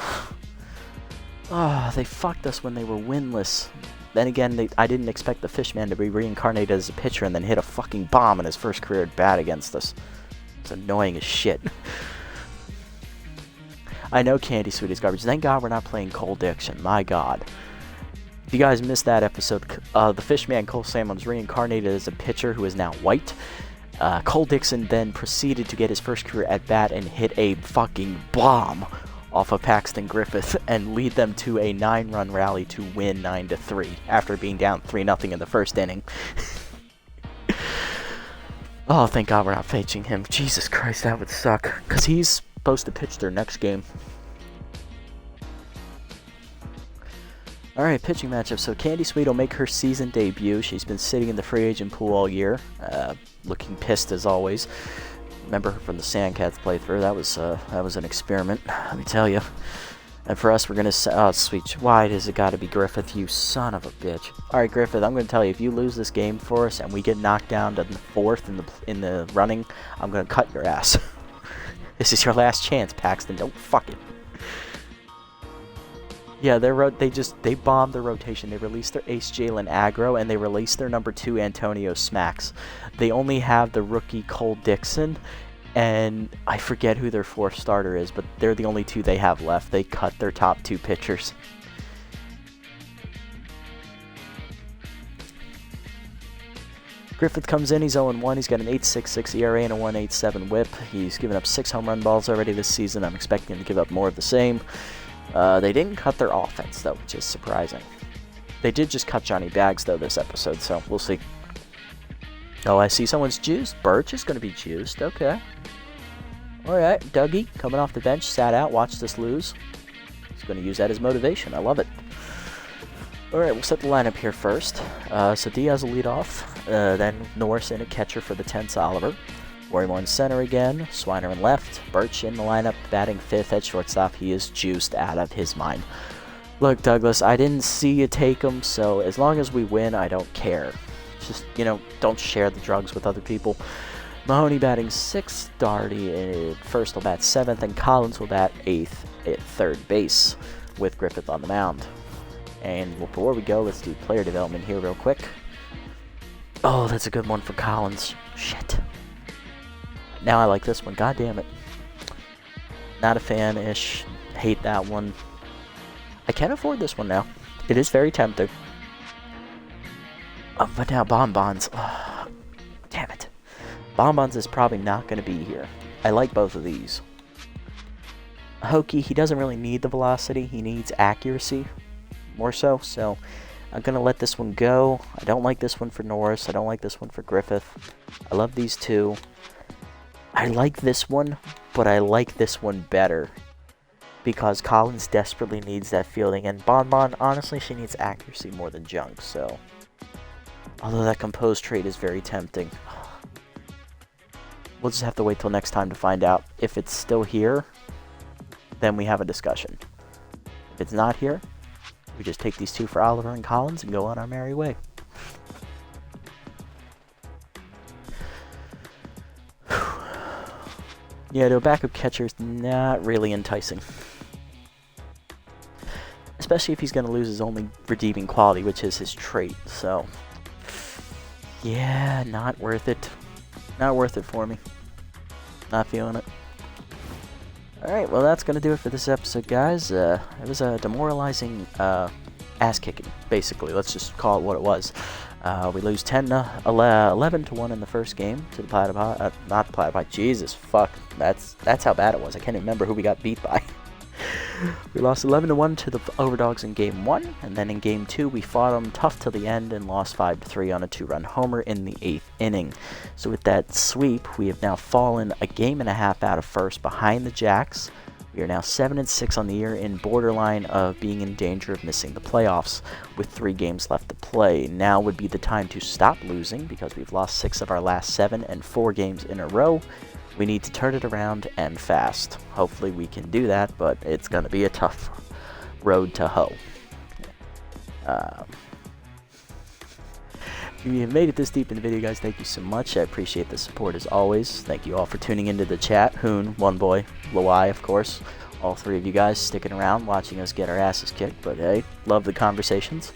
Oh, they fucked us when they were winless. Then again, I didn't expect the Fishman to be reincarnated as a pitcher and then hit a fucking bomb in his first career at bat against us. It's annoying as shit. I know Candy Sweet is garbage. Thank God we're not playing Cole Dixon. My God. If you guys missed that episode, the Fishman Cole Salmon was reincarnated as a pitcher who is now white. Cole Dixon then proceeded to get his first career at bat and hit a fucking bomb off of Paxton Griffith and lead them to a 9-run rally to win 9-3 after being down 3-0 in the first inning. Oh, thank God we're not facing him. Jesus Christ, that would suck. Because he's supposed to pitch their next game. Alright, pitching matchup. So Candy Sweet will make her season debut. She's been sitting in the free agent pool all year. Looking pissed as always. Remember her from the Sandcats playthrough. That was an experiment, let me tell you. And for us, we're gonna say, oh sweet, why does it gotta be Griffith, you son of a bitch? Alright Griffith, I'm gonna tell you, if you lose this game for us and we get knocked down to the 4th in the running, I'm gonna cut your ass. This is your last chance, Paxton, don't fuck it. Yeah, they bombed their rotation. They released their ace Jalen Agro, and they released their number 2 Antonio Smacks. They only have the rookie Cole Dixon, and I forget who their 4th starter is, but they're the only 2 they have left. They cut their top 2 pitchers. Griffith comes in, he's 0-1, he's got an 8.66 ERA and a 1.87 whip. He's given up 6 home run balls already this season. I'm expecting him to give up more of the same. They didn't cut their offense, though, which is surprising. They did just cut Johnny Bags, though, this episode, so we'll see. Oh, I see someone's juiced. Birch is going to be juiced. Okay. Alright, Dougie, coming off the bench, sat out, watched us lose. He's going to use that as motivation. I love it. Alright, we'll set the lineup here first. So Diaz will lead off. Then Norris in at catcher for the Tense Oliver. Worrymore in center again, Swiner in left, Birch in the lineup, batting 5th at shortstop. He is juiced out of his mind. Look, Douglas, I didn't see you take him, so as long as we win, I don't care. Just, don't share the drugs with other people. Mahoney batting 6th, Doherty at first will bat 7th, and Collins will bat 8th at third base with Griffith on the mound. And before we go, let's do player development here real quick. Oh, that's a good one for Collins. Shit. Now I like this one. God damn it. Not a fan-ish. Hate that one. I can afford this one now. It is very tempting. But now bonbons. Oh, damn it. Bonbons is probably not going to be here. I like both of these. Hokey, he doesn't really need the velocity. He needs accuracy more so. So I'm going to let this one go. I don't like this one for Norris. I don't like this one for Griffith. I love these two. I like this one, but I like this one better because Collins desperately needs that fielding. And Bonbon, honestly, she needs accuracy more than junk. So, although that composed trait is very tempting. We'll just have to wait till next time to find out. If it's still here, then we have a discussion. If it's not here, we just take these two for Oliver and Collins and go on our merry way. Yeah, the backup catcher is not really enticing. Especially if he's going to lose his only redeeming quality, which is his trait. So, yeah, not worth it. Not worth it for me. Not feeling it. Alright, well that's going to do it for this episode, guys. It was a demoralizing ass-kicking, basically. Let's just call it what it was. We lose 11-1 in the first game to the Platypi. Not the Platypi. Jesus, fuck. That's how bad it was. I can't even remember who we got beat by. We lost 11-1 to the Overdogs in Game 1, and then in Game 2 we fought them tough till the end and lost 5-3 on a 2-run homer in the 8th inning. So with that sweep, we have now fallen a game and a half out of first behind the Jacks. We are now 7-6 on the year, in borderline of being in danger of missing the playoffs with 3 games left to play. Now would be the time to stop losing because we've lost 6 of our last 7 and 4 games in a row. We need to turn it around and fast. Hopefully we can do that, but it's going to be a tough road to hoe. If you have made it this deep in the video, guys, thank you so much. I appreciate the support as always. Thank you all for tuning into the chat. Hoon, One Boy, Loai, of course. All 3 of you guys sticking around, watching us get our asses kicked. But hey, love the conversations.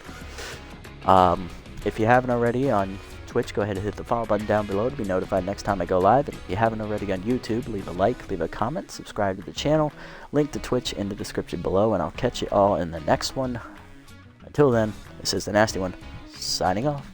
If you haven't already on Twitch, go ahead and hit the follow button down below to be notified next time I go live. And if you haven't already on YouTube, leave a like, leave a comment, subscribe to the channel. Link to Twitch in the description below, and I'll catch you all in the next one. Until then, this is the Nasty One, signing off.